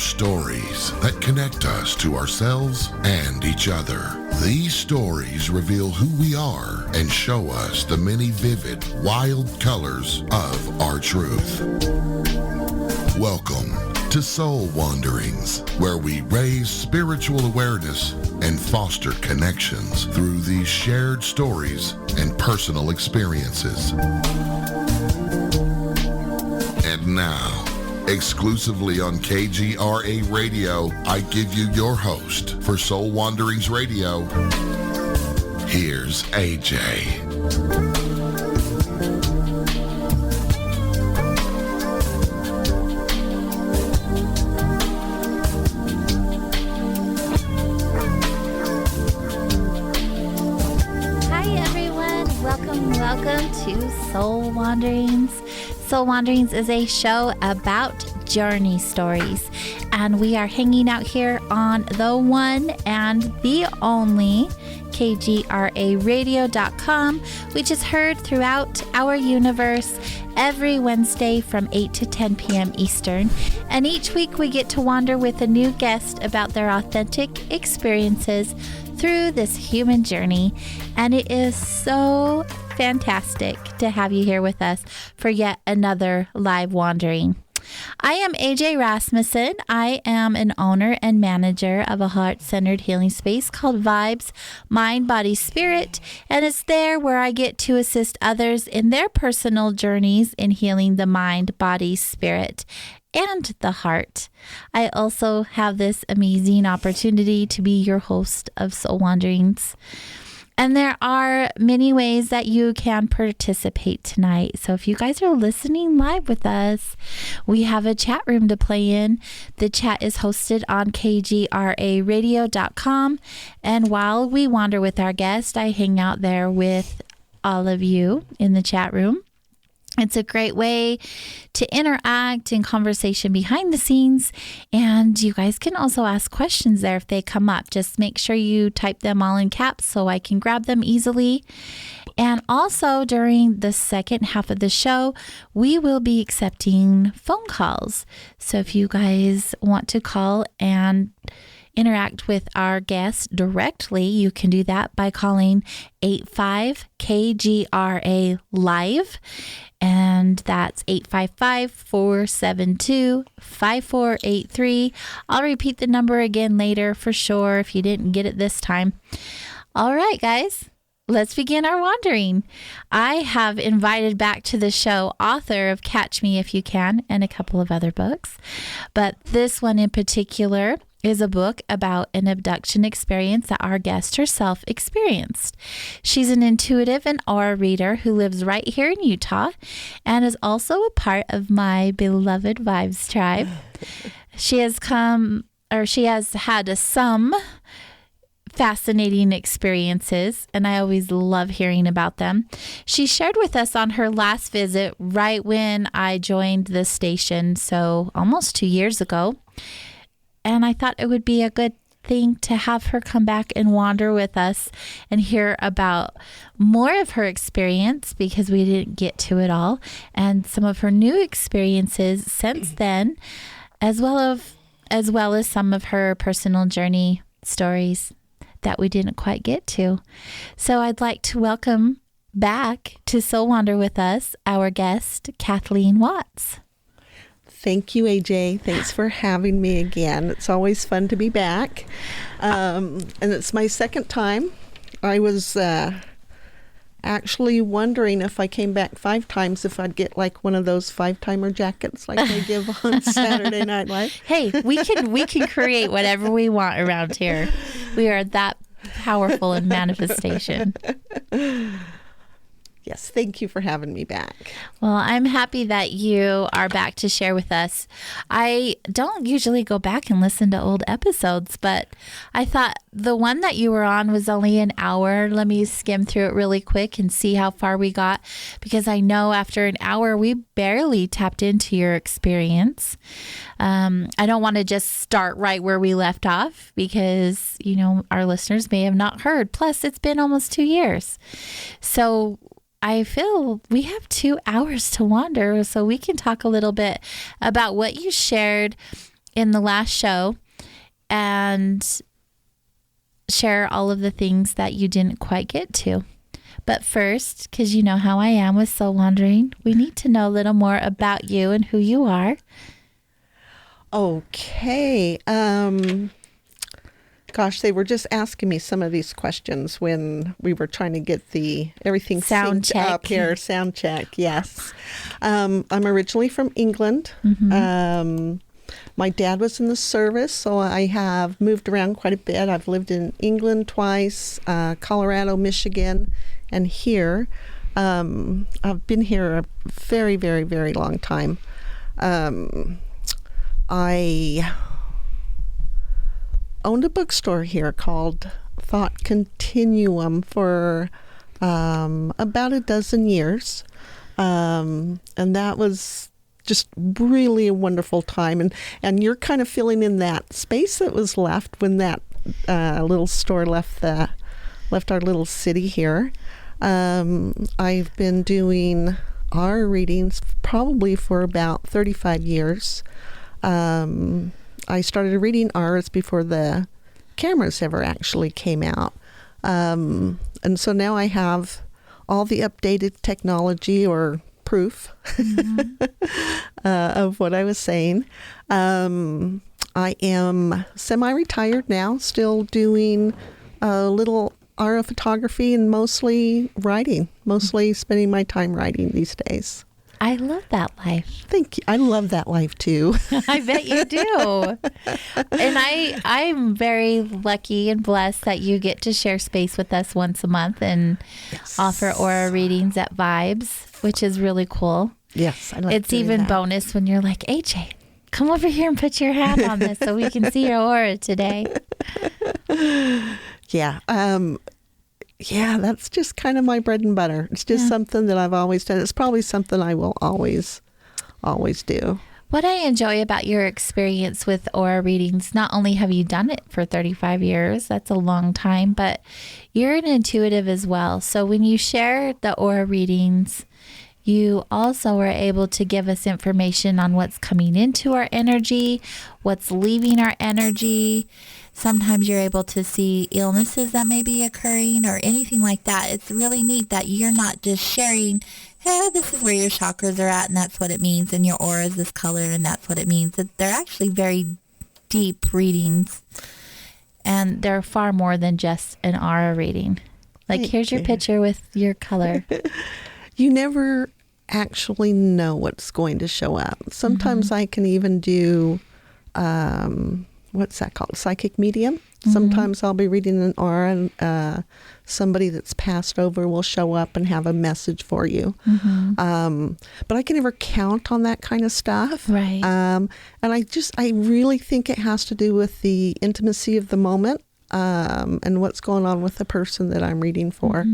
stories that connect us to ourselves and each other. These stories reveal who we are and show us the many vivid, wild colors of our truth. Welcome to Soul Wanderings, where we raise spiritual awareness and foster connections through these shared stories and personal experiences. And now, exclusively on KGRA Radio, I give you your host for Soul Wanderings Radio. Here's AJ. Welcome to Soul Wanderings. Soul Wanderings is a show about journey stories, and we are hanging out here on the one and the only KGRAradio.com, which is heard throughout our universe every Wednesday from 8 to 10 p.m. Eastern. And each week we get to wander with a new guest about their authentic experiences through this human journey. And it is so fantastic to have you here with us for yet another live wandering. I am AJ Rasmussen. I am an owner and manager of a heart-centered healing space called Vibes, Mind, Body, Spirit, and it's there where I get to assist others in their personal journeys in healing the mind, body, spirit, and the heart. I also have this amazing opportunity to be your host of Soul Wanderings. And there are many ways that you can participate tonight. So if you guys are listening live with us, we have a chat room to play in. The chat is hosted on KGRAradio.com. And while we wander with our guest, I hang out there with all of you in the chat room. It's a great way to interact in conversation behind the scenes, and you guys can also ask questions there if they come up. Just make sure you type them all in caps so I can grab them easily. And also during the second half of the show, we will be accepting phone calls. So if you guys want to call and interact with our guests directly, you can do that by calling 85-KGRA-LIVE. And that's 855-472-5483. I'll repeat the number again later for sure if you didn't get it this time. All right, guys, let's begin our wandering. I have invited back to the show author of Catch Me If You Can and a couple of other books. But this one in particular is a book about an abduction experience that our guest herself experienced. She's an intuitive and aura reader who lives right here in Utah and is also a part of my beloved Vibes tribe. She has had some fascinating experiences, and I always love hearing about them. She shared with us on her last visit right when I joined the station, so almost 2 years ago. And I thought it would be a good thing to have her come back and wander with us and hear about more of her experience, because we didn't get to it all, and some of her new experiences since then, as well as some of her personal journey stories that we didn't quite get to. So I'd like to welcome back to Soul Wander with us our guest, Kathleen Watts. Thank you, AJ. Thanks for having me again. It's always fun to be back. And it's my second time. I was actually wondering if I came back 5 times if I'd get like one of those 5-timer jackets like they give on Saturday Night Live. Hey, we can create whatever we want around here. We are that powerful in manifestation. Yes, thank you for having me back. Well, I'm happy that you are back to share with us. I don't usually go back and listen to old episodes, but I thought the one that you were on was only an hour. Let me skim through it really quick and see how far we got, because I know after an hour we barely tapped into your experience. I don't want to just start right where we left off because, you know, our listeners may have not heard. Plus, it's been almost 2 years. So I feel we have 2 hours to wander, so we can talk a little bit about what you shared in the last show and share all of the things that you didn't quite get to. But first, because you know how I am with soul wandering, we need to know a little more about you and who you are. Okay. Gosh, they were just asking me some of these questions when we were trying to get everything Sound synced check. up here. Sound check, yes. I'm originally from England. My dad was in the service, so I have moved around quite a bit. I've lived in England twice, Colorado, Michigan, and here. I've been here a very, very, very long time. I owned a bookstore here called Thought Continuum for about a dozen years. And that was just really a wonderful time. And you're kind of filling in that space that was left when that little store left our little city here. I've been doing our readings probably for about 35 years. I started reading ours before the cameras ever actually came out. And so now I have all the updated technology or proof of what I was saying. I am semi-retired now, still doing a little art photography and mostly writing, mostly spending my time writing these days. I love that life. Thank you. I love that life too. I bet you do. And I'm very lucky and blessed that you get to share space with us once a month and offer aura readings at Vibes, which is really cool. Yes, I like it's doing even that. bonus when you're like, AJ, come over here and put your hand on this so we can see your aura today. Yeah. Yeah, that's just kind of my bread and butter. It's just something that I've always done. It's probably something I will always do. What I enjoy about your experience with aura readings, not only have you done it for 35 years, that's a long time, but you're an intuitive as well. So when you share the aura readings, you also are able to give us information on what's coming into our energy, what's leaving our energy. Sometimes you're able to see illnesses that may be occurring or anything like that. It's really neat that you're not just sharing, hey, this is where your chakras are at and that's what it means, and your aura is this color and that's what it means. That they're actually very deep readings, and they're far more than just an aura reading. Like, here's your picture with your color. You never actually know what's going to show up. Sometimes I can even do, what's that called? Psychic medium. Sometimes I'll be reading an aura and somebody that's passed over will show up and have a message for you. But I can never count on that kind of stuff. Right. And I really think it has to do with the intimacy of the moment and what's going on with the person that I'm reading for.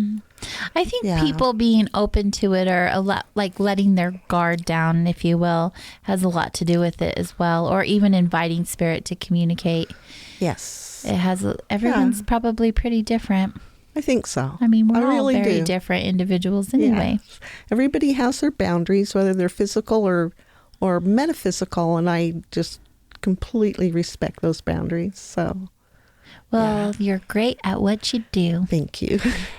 I think people being open to it, or a lot, like letting their guard down, if you will, has a lot to do with it as well, or even inviting spirit to communicate. Yes. It has, everyone's probably pretty different. I think so. I mean, we're all really very do. different individuals anyway. Yeah. Everybody has their boundaries, whether they're physical or metaphysical, and I just completely respect those boundaries. So, Well, you're great at what you do. thank you.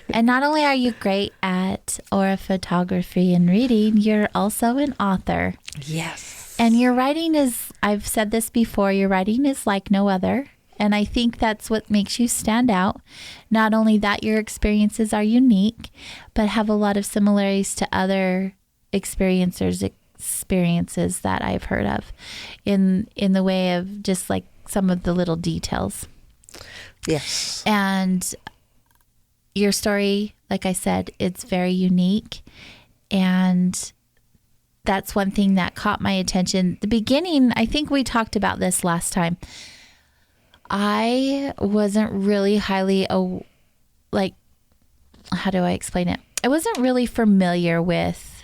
And not only are you great at aura photography and reading, you're also an author. Yes. And your writing is, I've said this before, your writing is like no other. And I think that's what makes you stand out. Not only that your experiences are unique, but have a lot of similarities to other experiences that I've heard of in the way of just like some of the little details. Yes. And your story, like I said, it's very unique. And that's one thing that caught my attention. The beginning, I think we talked about this last time. I wasn't really highly, how do I explain it? I wasn't really familiar with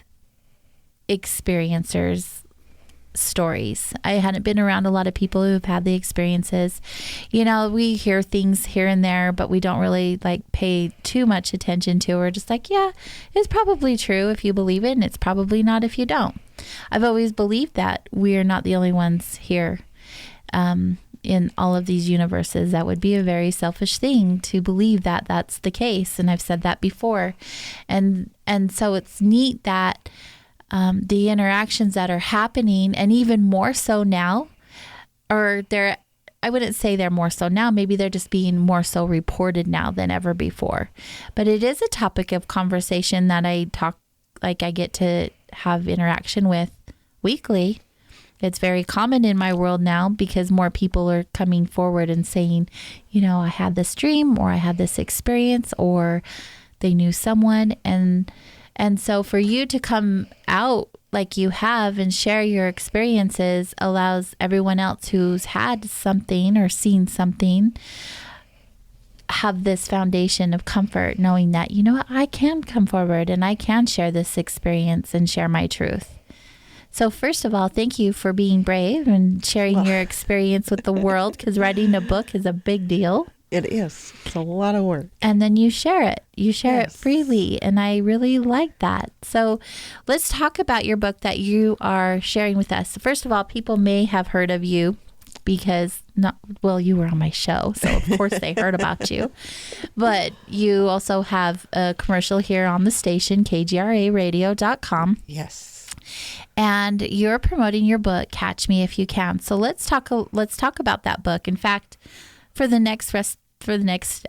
experiencers' stories. I hadn't been around a lot of people who've had the experiences. You know, we hear things here and there, but we don't really pay too much attention to. We're just like, yeah, it's probably true if you believe it, and it's probably not if you don't. I've always believed that we're not the only ones here. in all of these universes. That would be a very selfish thing to believe that that's the case. And I've said that before. And so it's neat that the interactions that are happening, and even more so now, or I wouldn't say they're more so now. Maybe they're just being more so reported now than ever before. But it is a topic of conversation that I get to have interaction with weekly. It's very common in my world now because more people are coming forward and saying, I had this dream, or I had this experience, or they knew someone. And so for you to come out like you have and share your experiences allows everyone else who's had something or seen something have this foundation of comfort, knowing that, I can come forward and I can share this experience and share my truth. So first of all, thank you for being brave and sharing your experience with the world, because writing a book is a big deal. It is. It's a lot of work. And then you share it. You share it freely. And I really like that. So let's talk about your book that you are sharing with us. First of all, people may have heard of you because you were on my show. So of course they heard about you. But you also have a commercial here on the station, kgraradio.com. Yes. And you're promoting your book, Catch Me If You Can. So let's talk about that book. In fact, for the next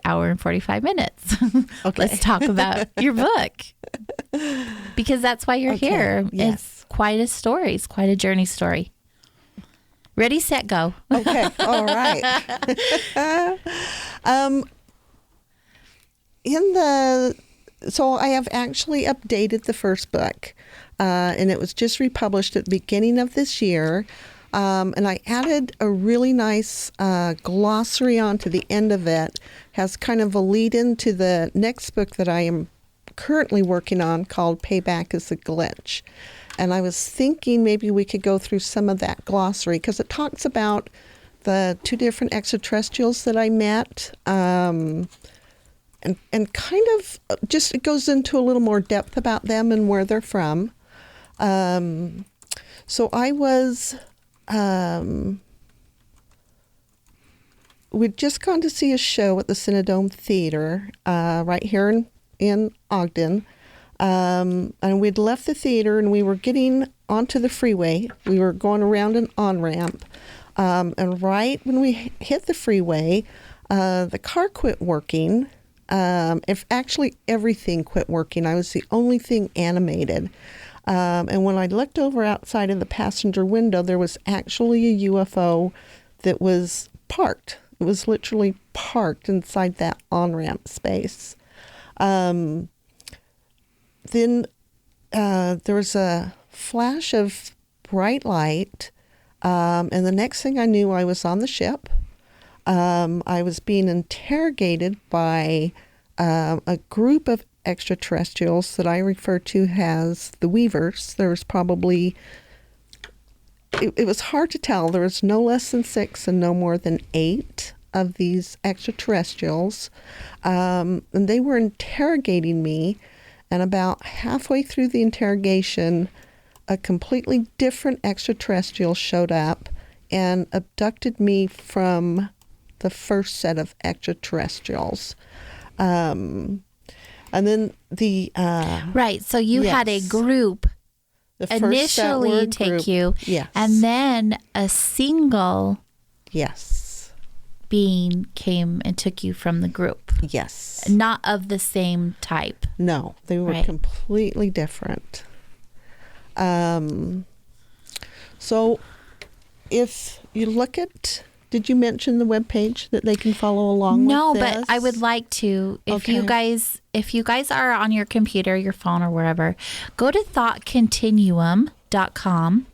hour and 45 minutes, okay. Let's talk about your book, because that's why you're here. Yes. It's quite a story. It's quite a journey story. Ready, set, go. Okay. All right. So I have actually updated the first book, and it was just republished at the beginning of this year. And I added a really nice glossary onto the end of it. Has kind of a lead into the next book that I am currently working on, called Payback is a Glitch. And I was thinking maybe we could go through some of that glossary, because it talks about the 2 different extraterrestrials that I met, and kind of just it goes into a little more depth about them and where they're from. So I was... we'd just gone to see a show at the Cinedome Theater right here in Ogden, and we'd left the theater and we were getting onto the freeway. We were going around an on-ramp, and right when we hit the freeway, the car quit working. If actually everything quit working, I was the only thing animated. And when I looked over outside of the passenger window, there was actually a UFO that was parked. It was literally parked inside that on-ramp space. Then there was a flash of bright light, and the next thing I knew, I was on the ship. I was being interrogated by a group of extraterrestrials that I refer to as the Weavers. There was probably, it was hard to tell. There was no less than 6 and no more than 8 of these extraterrestrials. And they were interrogating me. And about halfway through the interrogation, a completely different extraterrestrial showed up and abducted me from the first set of extraterrestrials. And then the... right, so you had a group initially take you, yes, and then a single being came and took you from the group. Yes. Not of the same type. No, they were completely different. So if you look at... Did you mention the webpage that they can follow along with this? No, but I would like to. If you guys are on your computer, your phone, or wherever, go to thoughtcontinuum.com.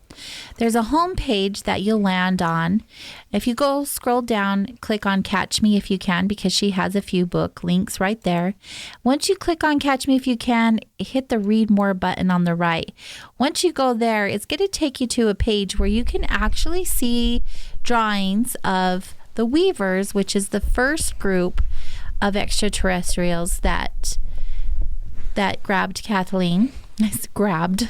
There's a home page that you'll land on. If you go scroll down, click on Catch Me If You Can, because she has a few book links right there. Once you click on Catch Me If You Can, hit the Read More button on the right. Once you go there, it's going to take you to a page where you can actually see drawings of the Weavers, which is the first group of extraterrestrials that grabbed Kathleen. Grabbed.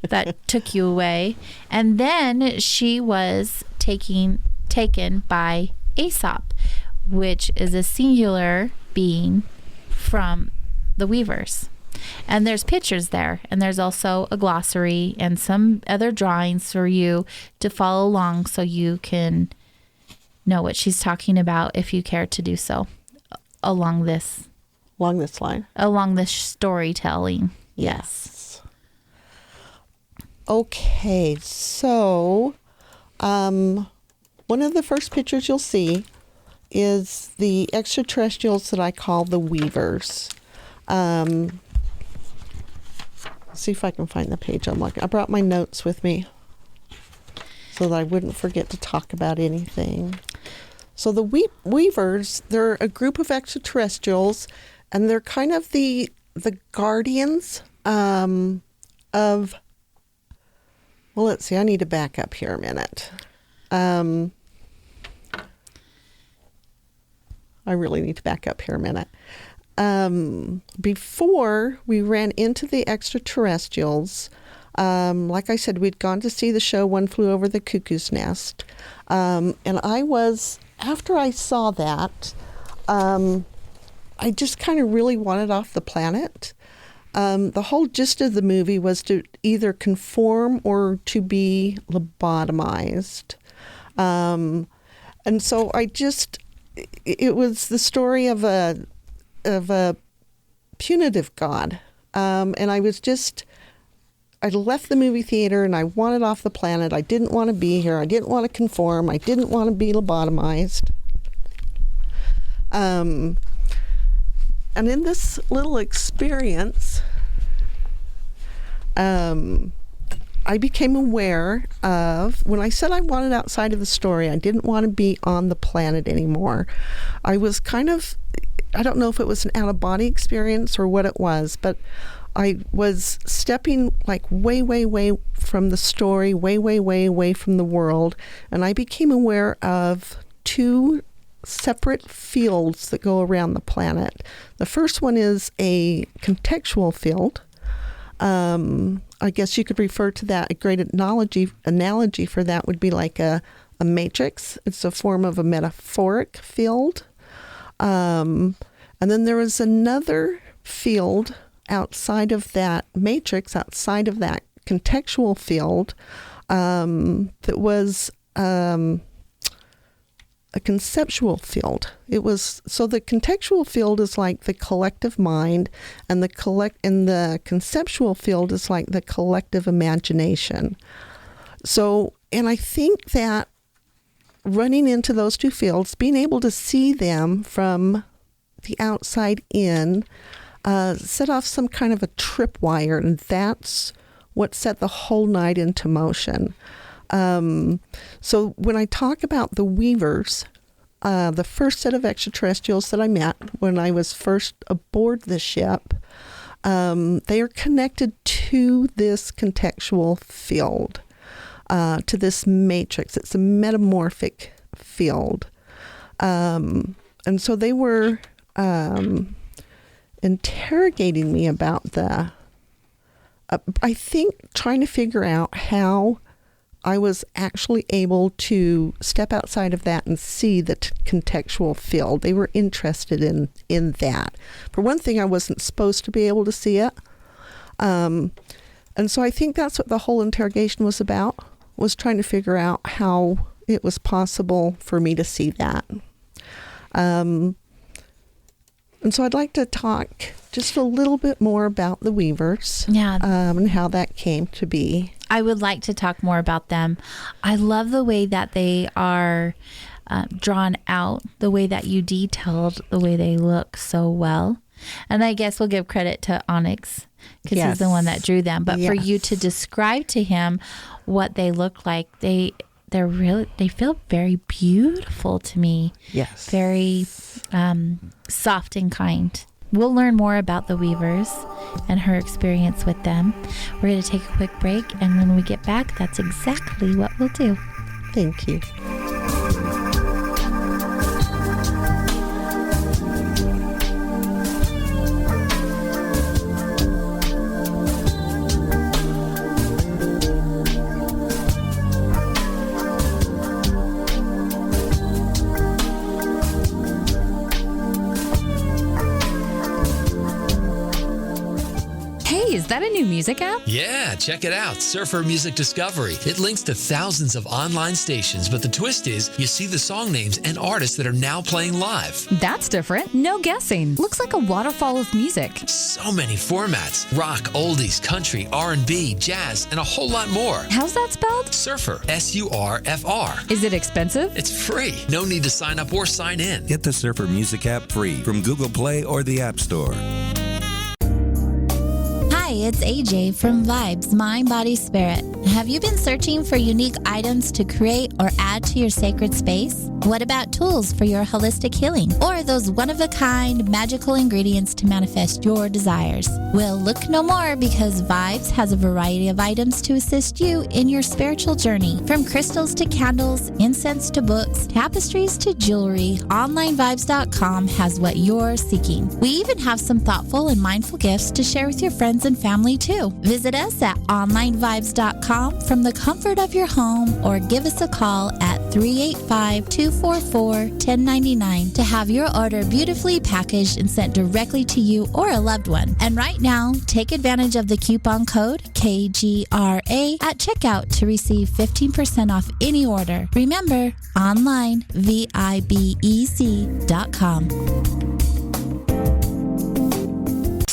That took you away. And then she was taken taken by Aesop, which is a singular being from the Weavers. And there's pictures there, and there's also a glossary and some other drawings for you to follow along so you can know what she's talking about if you care to do so along this line. Along this storytelling. Yes. Okay, so one of the first pictures you'll see is the extraterrestrials that I call the Weavers. See if I can find the page I'm looking. I brought my notes with me so that I wouldn't forget to talk about anything. So the Weavers, they're a group of extraterrestrials, and they're kind of the guardians of... Well, let's see. I need to back up here a minute. I really need to back up here a minute. Before we ran into the extraterrestrials, like I said, we'd gone to see the show One Flew Over the Cuckoo's Nest. And after I saw that, I just kind of really wanted off the planet. The whole gist of the movie was to either conform or to be lobotomized. And so it was the story of a punitive God. And I left the movie theater and I wanted off the planet. I didn't want to be here. I didn't want to conform. I didn't want to be lobotomized. And in this little experience, I became aware of, when I said I wanted outside of the story, I didn't want to be on the planet anymore. I was kind of, I don't know if it was an out-of-body experience or what it was, but I was stepping like way, way, way from the story, way, way, way away from the world, and I became aware of two separate fields that go around the planet. The first one is a contextual field. I guess you could refer to that, a great analogy for that would be like a matrix. It's a form of a metaphoric field. And then there is another field outside of that matrix, outside of that contextual field, that was a conceptual field. So the contextual field is like the collective mind, and the conceptual field is like the collective imagination. So, and I think that running into those two fields, being able to see them from the outside in, set off some kind of a tripwire, and that's what set the whole night into motion. So when I talk about the Weavers, the first set of extraterrestrials that I met when I was first aboard the ship, they are connected to this contextual field, to this matrix. It's a metamorphic field. And so they were interrogating me about I think trying to figure out how I was actually able to step outside of that and see the contextual field. They were interested in that. For one thing, I wasn't supposed to be able to see it. And so I think that's what the whole interrogation was about, was trying to figure out how it was possible for me to see that. And so I'd like to talk just a little bit more about the Weavers, and how that came to be. I would like to talk more about them. I love the way that they are drawn out, the way that you detailed the way they look so well. And I guess we'll give credit to Onyx because he's the one that drew them. But for you to describe to him what they look like, they feel very beautiful to me. Yes. Very soft and kind. We'll learn more about the Weavers and her experience with them. We're going to take a quick break, and when we get back, that's exactly what we'll do. Thank you. is that a new music app? Yeah, check it out. Surfer Music Discovery. It links to thousands of online stations, but the twist is you see the song names and artists that are now playing live. That's different. No guessing. Looks like a waterfall of music. So many formats. Rock, oldies, country, R&B, jazz, and a whole lot more. How's that spelled? Surfer. S-U-R-F-R. Is it expensive? It's free. No need to sign up or sign in. Get the Surfer Music app free from Google Play or the App Store. Hi, it's AJ from Vibes, Mind, Body, Spirit. Have you been searching for unique items to create or add to your sacred space? What about tools for your holistic healing? Or those one-of-a-kind magical ingredients to manifest your desires? Well, look no more, because Vibes has a variety of items to assist you in your spiritual journey. From crystals to candles, incense to books, tapestries to jewelry, OnlineVibes.com has what you're seeking. We even have some thoughtful and mindful gifts to share with your friends and family too. Visit us at OnlineVibes.com from the comfort of your home, or give us a call at 385-244-1099 to have your order beautifully packaged and sent directly to you or a loved one. And right now, take advantage of the coupon code KGRA at checkout to receive 15% off any order. Remember, online, VIBEC.com.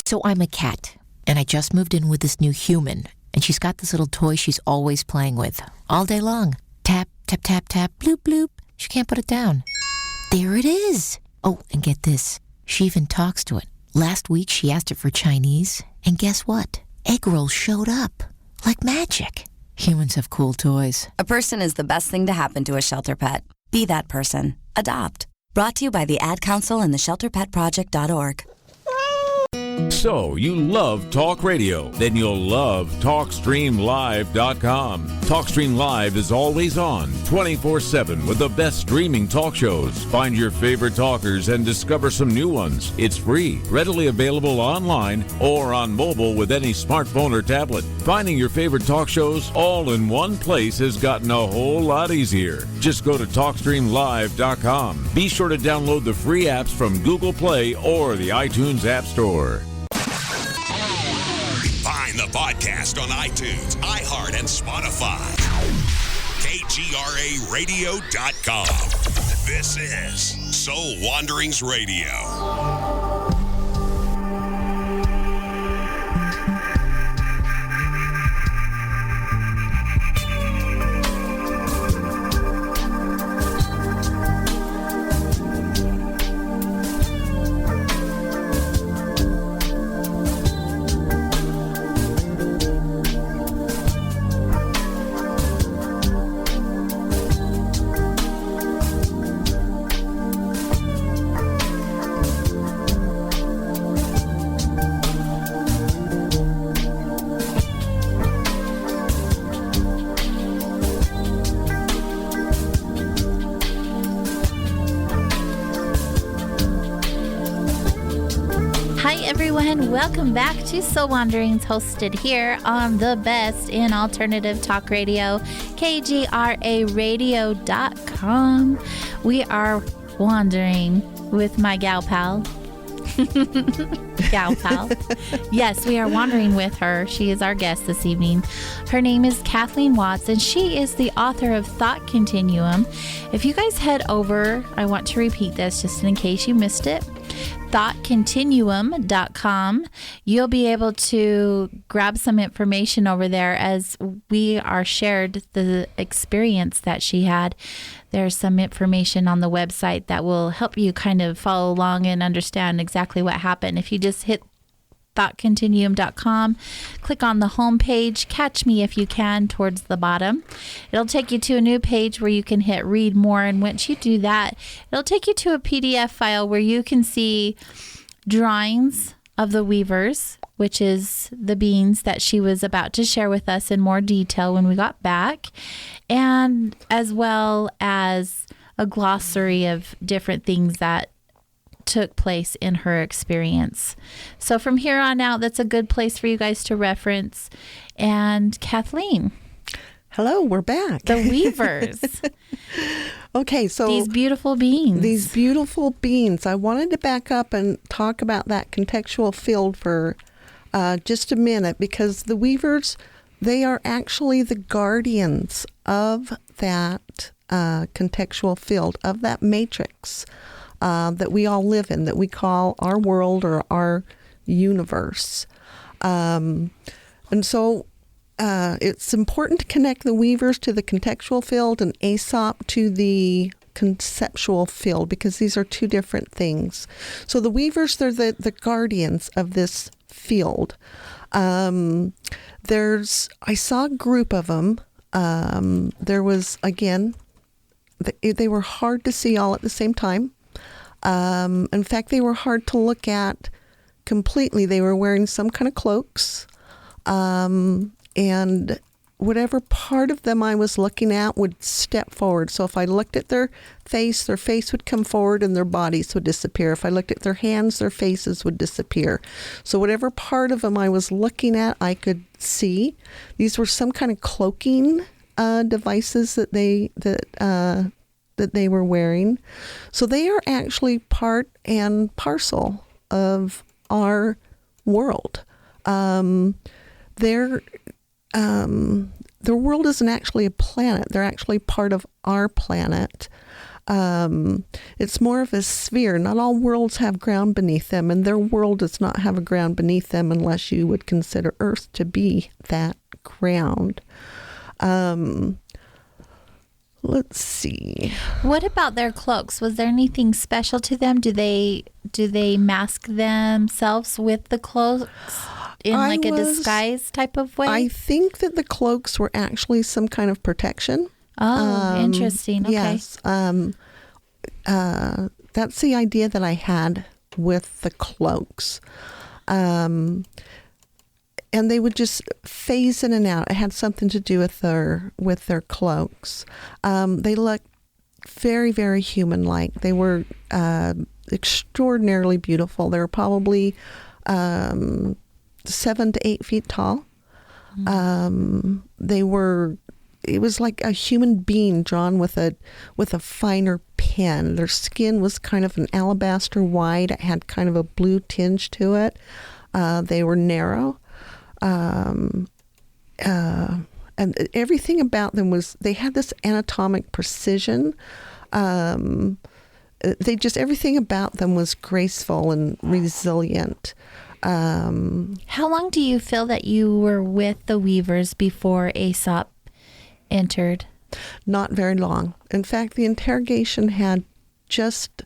So I'm a cat, and I just moved in with this new human, and she's got this little toy she's always playing with all day long. Tap, tap, tap, tap, bloop, bloop. She can't put it down. There it is. Oh, and get this. She even talks to it. Last week, she asked it for Chinese, and guess what? Egg rolls showed up. Like magic. Humans have cool toys. A person is the best thing to happen to a shelter pet. Be that person. Adopt. Brought to you by the Ad Council and the ShelterPetProject.org. So, you love talk radio? Then you'll love TalkStreamLive.com. TalkStream Live is always on, 24/7, with the best streaming talk shows. Find your favorite talkers and discover some new ones. It's free, readily available online or on mobile with any smartphone or tablet. Finding your favorite talk shows all in one place has gotten a whole lot easier. Just go to TalkStreamLive.com. Be sure to download the free apps from Google Play or the iTunes App Store. Find the podcast on iTunes, iHeart, and Spotify. KGRARadio.com. This is Soul Wanderings Radio. Welcome back to Soul Wanderings, hosted here on the best in alternative talk radio, KGRARadio.com. We are wandering with my gal pal. Gal pal. Yes, we are wandering with her. She is our guest this evening. Her name is Kathleen Watts, and she is the author of Thought Continuum. If you guys head over, I want to repeat this just in case you missed it, thoughtcontinuum.com. You'll be able to grab some information over there as we are shared the experience that she had. There's some information on the website that will help you kind of follow along and understand exactly what happened. If you just hit thoughtcontinuum.com, click on the home page, catch me if you can towards the bottom. It'll take you to a new page where you can hit read more, and once you do that, it'll take you to a PDF file where you can see drawings of the weavers, which is the beings that she was about to share with us in more detail when we got back, and as well as a glossary of different things that took place in her experience. So from here on out, that's a good place for you guys to reference. And Kathleen. Hello, we're back. The weavers. Okay, so these beautiful beings. These beautiful beings. I wanted to back up and talk about that contextual field for just a minute, because the weavers, they are actually the guardians of that contextual field, of that matrix that we all live in, that we call our world or our universe. And so it's important to connect the weavers to the contextual field and Aesop to the conceptual field, because these are two different things. So the weavers, they're the guardians of this field. I saw a group of them. There was, again, they were hard to see all at the same time. In fact, they were hard to look at completely. They were wearing some kind of cloaks. And whatever part of them I was looking at would step forward. So if I looked at their face would come forward and their bodies would disappear. If I looked at their hands, their faces would disappear. So whatever part of them I was looking at, I could see. These were some kind of cloaking devices that they were wearing. So they are actually part and parcel of our world. The world isn't actually a planet. They're actually part of our planet. It's more of a sphere. Not all worlds have ground beneath them, and their world does not have a ground beneath them unless you would consider Earth to be that ground. Let's see. What about their cloaks? Was there anything special to them? Do they mask themselves with the cloaks in a disguise type of way? I think that the cloaks were actually some kind of protection. Oh, interesting. Okay. Yes. That's the idea that I had with the cloaks. And they would just phase in and out. It had something to do with their cloaks. They looked very, very human-like. They were extraordinarily beautiful. They were probably 7 to 8 feet tall. It was like a human being drawn with a finer pen. Their skin was kind of an alabaster white. It had kind of a blue tinge to it. They were narrow. And everything about them they had this anatomic precision. Everything about them was graceful and resilient. How long do you feel that you were with the weavers before Aesop entered? Not very long. In fact, the interrogation had just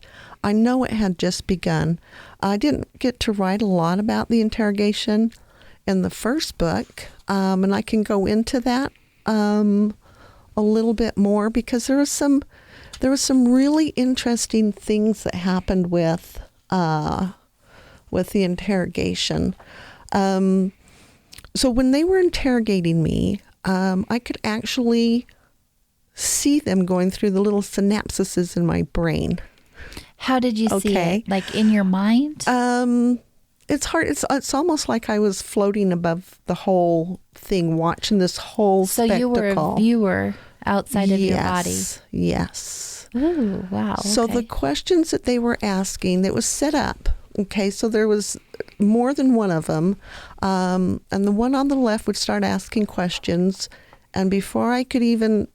begun. I didn't get to write a lot about the interrogation in the first book, and I can go into that a little bit more, because there was some really interesting things that happened with the interrogation. So when they were interrogating me, I could actually see them going through the little synapses in my brain. How did you see it? Like in your mind? It's hard. It's almost like I was floating above the whole thing, watching this whole spectacle. So you were a viewer outside of your body. Yes. Ooh, wow. So the questions that they were asking, that was set up. Okay, so there was more than one of them, and the one on the left would start asking questions, and before I could even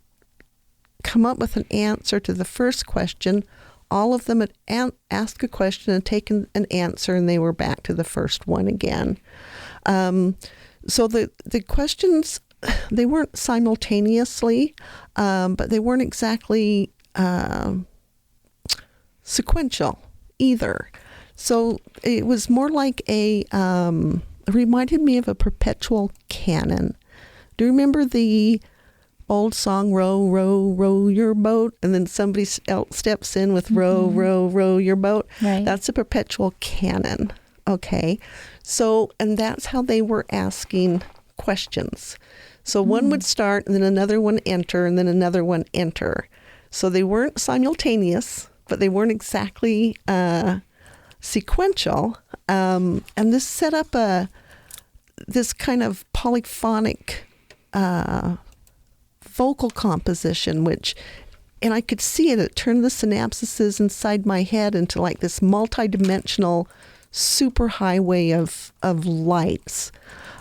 come up with an answer to the first question, all of them had asked a question and taken an answer, and they were back to the first one again. So the questions, they weren't simultaneously, but they weren't exactly sequential either. So it was more like it reminded me of a perpetual canon. Do you remember the old song, row, row, row your boat, and then somebody else steps in with row, row, row your boat? Right. That's a perpetual canon. Okay. So, and that's how they were asking questions. So one would start, and then another one enter, and then another one enter. So they weren't simultaneous, but they weren't exactly sequential. And this set up this kind of polyphonic vocal composition, and I could see it. It turned the synapses inside my head into like this multi-dimensional super highway of lights.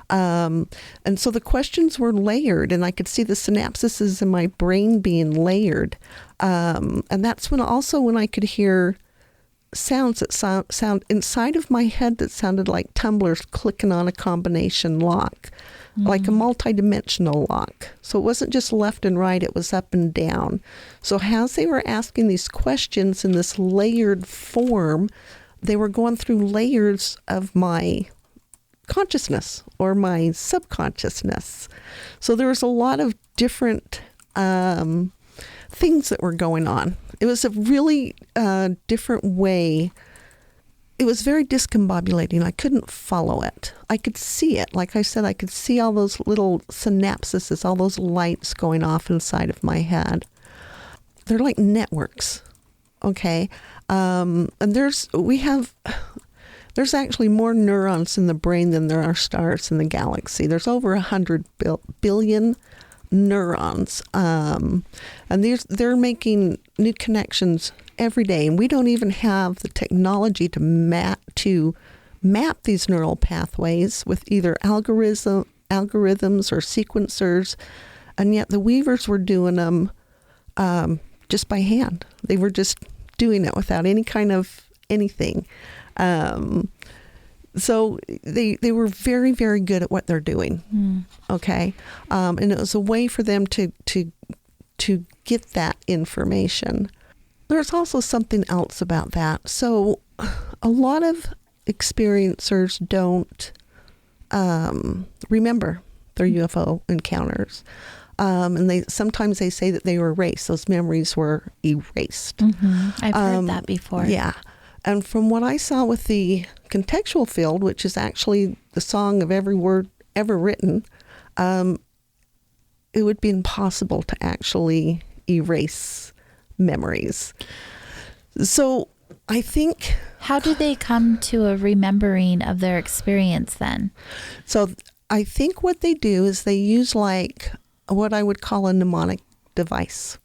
And so the questions were layered, and I could see the synapses in my brain being layered. And that's when I could hear sounds that sound inside of my head that sounded like tumblers clicking on a combination lock, like a multi-dimensional lock. So it wasn't just left and right, it was up and down. So as they were asking these questions in this layered form, they were going through layers of my consciousness or my subconsciousness. So there was a lot of different things that were going on. It was a really different way. It was very discombobulating. I couldn't follow it. I could see it. Like I said, I could see all those little synapses, all those lights going off inside of my head. They're like networks, okay? And there's actually more neurons in the brain than there are stars in the galaxy. There's over 100 billion neurons, and they're making new connections every day, and we don't even have the technology to map these neural pathways with either algorithms or sequencers, and yet the weavers were doing them just by hand. They were just doing it without any kind of anything. So they were very, very good at what they're doing. Okay. And it was a way for them to get that information. There's also something else about that. So a lot of experiencers don't remember their UFO encounters. And sometimes they say that they were erased. Those memories were erased. I've heard that before. Yeah. And from what I saw with the contextual field, which is actually the song of every word ever written, it would be impossible to actually erase memories. So I think... How do they come to a remembering of their experience then? So I think what they do is they use like what I would call a mnemonic device.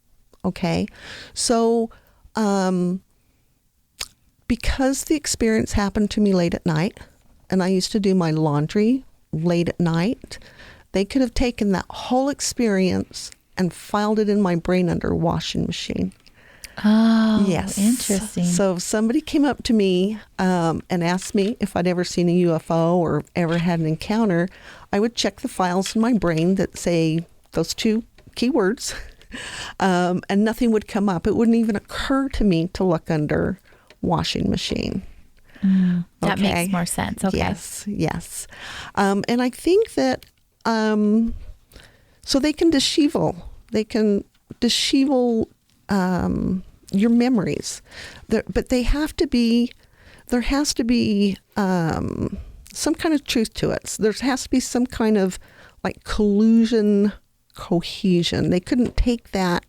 Okay? So... because the experience happened to me late at night, and I used to do my laundry late at night, they could have taken that whole experience and filed it in my brain under a washing machine. Oh, yes. Interesting. So if somebody came up to me and asked me if I'd ever seen a UFO or ever had an encounter, I would check the files in my brain that say those two keywords, and nothing would come up. It wouldn't even occur to me to look under washing machine. That makes more sense. Okay. Yes. And I think that so they can dishevel your memories, but there has to be some kind of truth to it. So there has to be some kind of like cohesion. They couldn't take that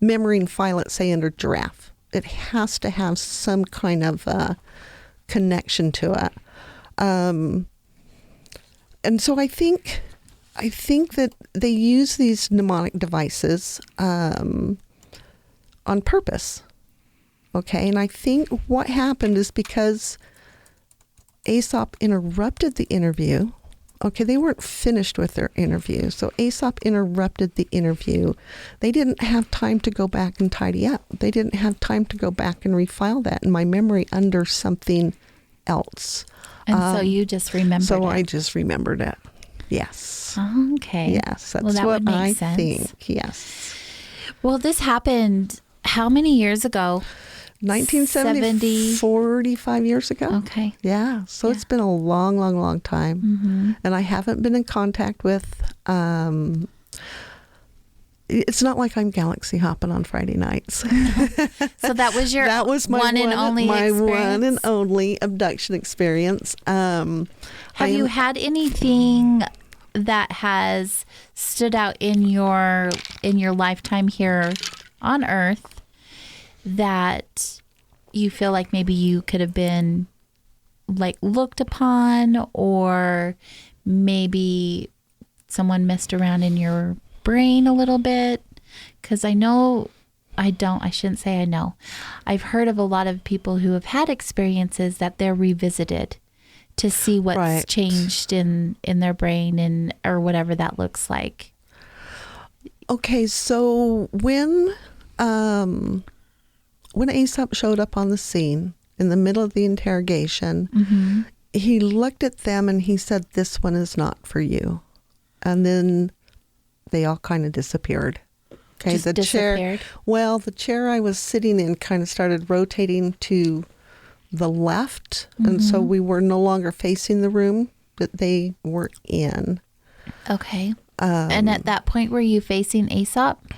memory and file it, say, under giraffe. It has to have some kind of connection to it. And so I think that they use these mnemonic devices on purpose. Okay, and I think what happened is because Aesop interrupted the interview. Okay, they weren't finished with their interview. So Aesop interrupted the interview. They didn't have time to go back and tidy up. They didn't have time to go back and refile that in my memory under something else. And so you just remembered it. So I just remembered it. Yes. Okay. Yes, that's that what would make I sense. think. Yes. Well, this happened how many years ago? 1970, 45 years ago. Okay. Yeah. So it's been a long, long, long time. And I haven't been in contact with, it's not like I'm galaxy hopping on Friday nights. So that was your my one and only experience? one and only abduction experience. Have you had anything that has stood out in your lifetime here on Earth that you feel like maybe you could have been like looked upon, or maybe someone messed around in your brain a little bit? Because I know I shouldn't say I know. I've heard of a lot of people who have had experiences that they're revisited to see what's changed in their brain and or whatever that looks like. Okay, so when Aesop showed up on the scene in the middle of the interrogation, he looked at them and he said, "This one is not for you." And then they all kind of disappeared. Okay, Just disappeared? The chair I was sitting in kind of started rotating to the left, and so we were no longer facing the room that they were in. Okay. And at that point, were you facing Aesop?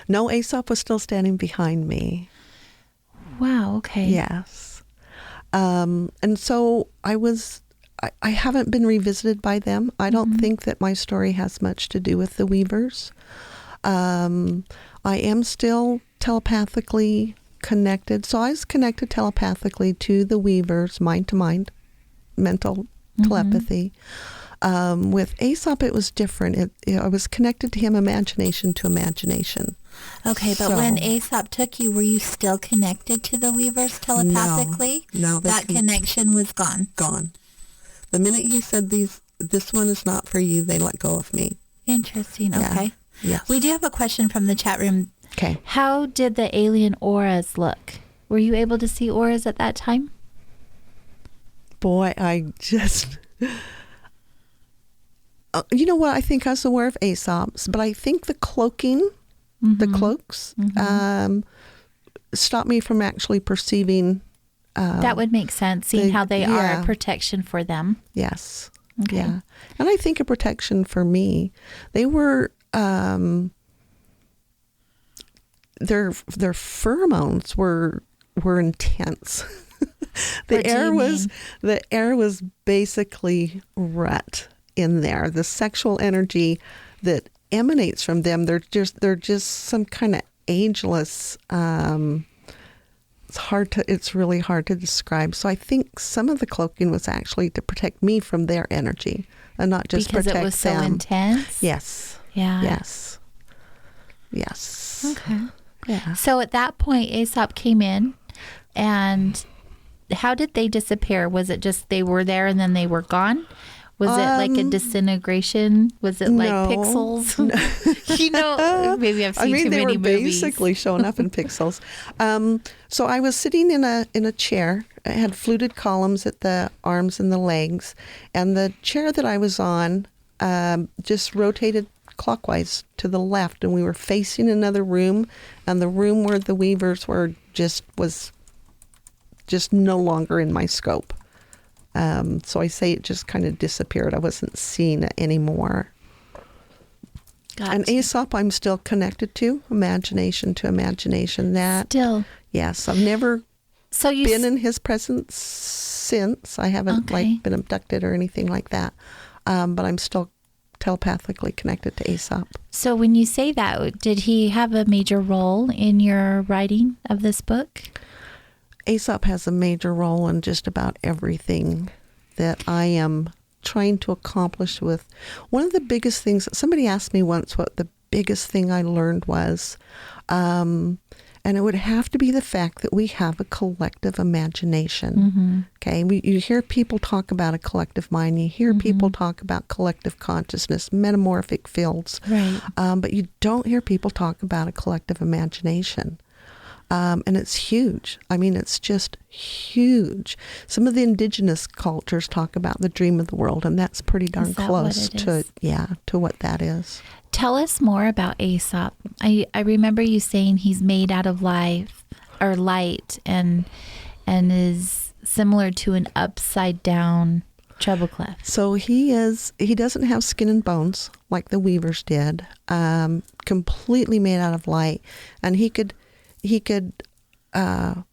No, Aesop was still standing behind me. Wow, okay. Yes. And so I haven't been revisited by them. I don't think that my story has much to do with the Weavers. I am still telepathically connected. So I was connected telepathically to the Weavers, mind to mind, mental telepathy. With Aesop, it was different. I was connected to him imagination to imagination. Okay, but when Aesop took you, were you still connected to the Weavers telepathically? No, that connection was gone. Gone. The minute he said this one is not for you, they let go of me. Interesting. Okay. Yes. We do have a question from the chat room. Okay. How did the alien auras look? Were you able to see auras at that time? Boy, I just... you know what? I think I was aware of Aesop's, but I think the cloaking, the cloaks, stopped me from actually perceiving... that would make sense, seeing how they are a protection for them. Yes. Okay. Yeah. And I think a protection for me. They were... their pheromones were intense. The air was basically rut in there. The sexual energy that emanates from them, they're just some kind of ageless. It's really hard to describe. So I think some of the cloaking was actually to protect me from their energy and not just because protect them. Because it was so intense? Yes. Yeah. Yes. Okay. Yeah. So at that point, Aesop came in, and how did they disappear? Was it just they were there and then they were gone? Was it like a disintegration? Was it like pixels? No. Maybe I've seen too many movies. They were basically showing up in pixels. So I was sitting in a chair. I had fluted columns at the arms and the legs, and the chair that I was on just rotated clockwise to the left, and we were facing another room, and the room where the Weavers were was no longer in my scope. So I say it just kind of disappeared. I wasn't seeing it anymore. Gotcha. And Aesop, I'm still connected to imagination. That still, yes, I've never been in his presence since. I haven't been abducted or anything like that. But I'm still telepathically connected to Aesop. So when you say that, did he have a major role in your writing of this book? Aesop has a major role in just about everything that I am trying to accomplish with. One of the biggest things, somebody asked me once what the biggest thing I learned was, and it would have to be the fact that we have a collective imagination. Okay, you hear people talk about a collective mind, you hear people talk about collective consciousness, metamorphic fields, right? But you don't hear people talk about a collective imagination. And it's huge. I mean, it's just huge. Some of the indigenous cultures talk about the dream of the world, and that's pretty darn close to what that is. Tell us more about Aesop. I remember you saying he's made out of light and is similar to an upside down treble clef. So he doesn't have skin and bones like the Weavers did. Completely made out of light, and he could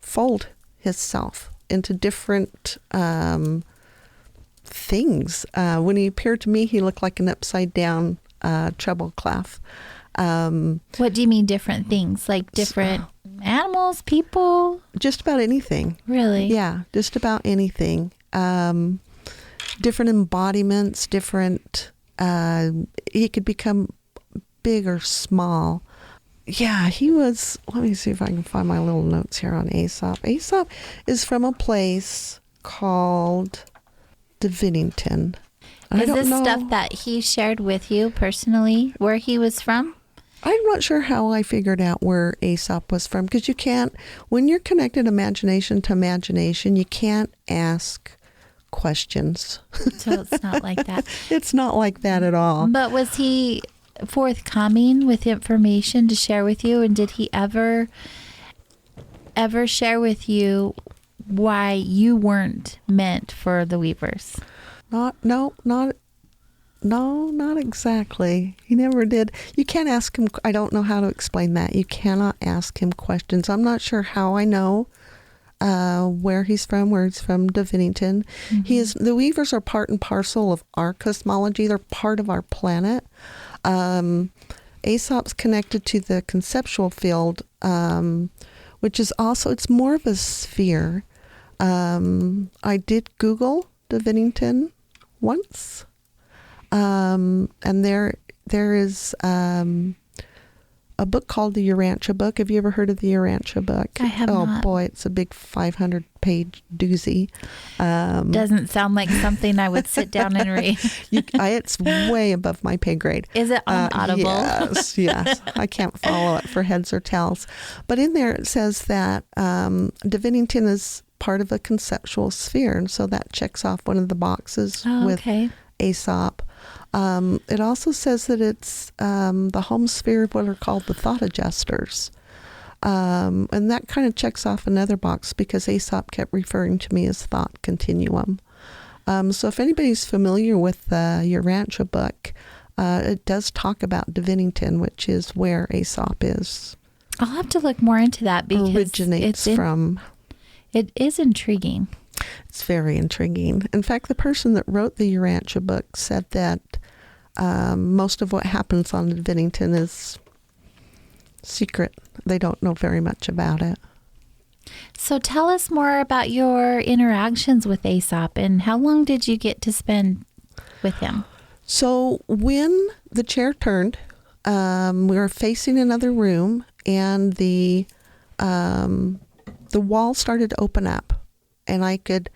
fold himself into different things. When he appeared to me, he looked like an upside down treble clef. What do you mean different things? Like different animals, people? Just about anything. Really? Yeah, just about anything. Different embodiments, different... he could become big or small. Yeah, he was. Let me see if I can find my little notes here on Aesop. Aesop is from a place called Divinington. Is this stuff that he shared with you personally, where he was from? I'm not sure how I figured out where Aesop was from, because you can't, when you're connected imagination to imagination, you can't ask questions. So it's not like that. It's not like that at all. But was he forthcoming with information to share with you? And did he ever share with you why you weren't meant for the Weavers? Not exactly. He never did. You can't ask him. I don't know how to explain that. You cannot ask him questions. I'm not sure how I know where he's from Divinington. Mm-hmm. The Weavers are part and parcel of our cosmology. They're part of our planet. Aesop's connected to the conceptual field, which is also, it's more of a sphere. I did Google Divinington once. And there is a book called the Urantia book. Have you ever heard of the Urantia book? I have not. Oh boy, it's a big 500-page doozy. Doesn't sound like something I would sit down and read. It's way above my pay grade. Is it on Audible? Yes. I can't follow it for heads or tails. But in there it says that Divinington is part of a conceptual sphere, and so that checks off one of the boxes with Aesop. It also says that it's the home sphere of what are called the thought adjusters. And that kind of checks off another box because Aesop kept referring to me as thought continuum. So if anybody's familiar with the Urantia book, it does talk about Divinington, which is where Aesop is. I'll have to look more into that because it is intriguing. It's very intriguing. In fact, the person that wrote the Urantia book said that most of what happens on Divinington is secret. They don't know very much about it. So tell us more about your interactions with Aesop and how long did you get to spend with him? So when the chair turned, we were facing another room and the wall started to open up. And I could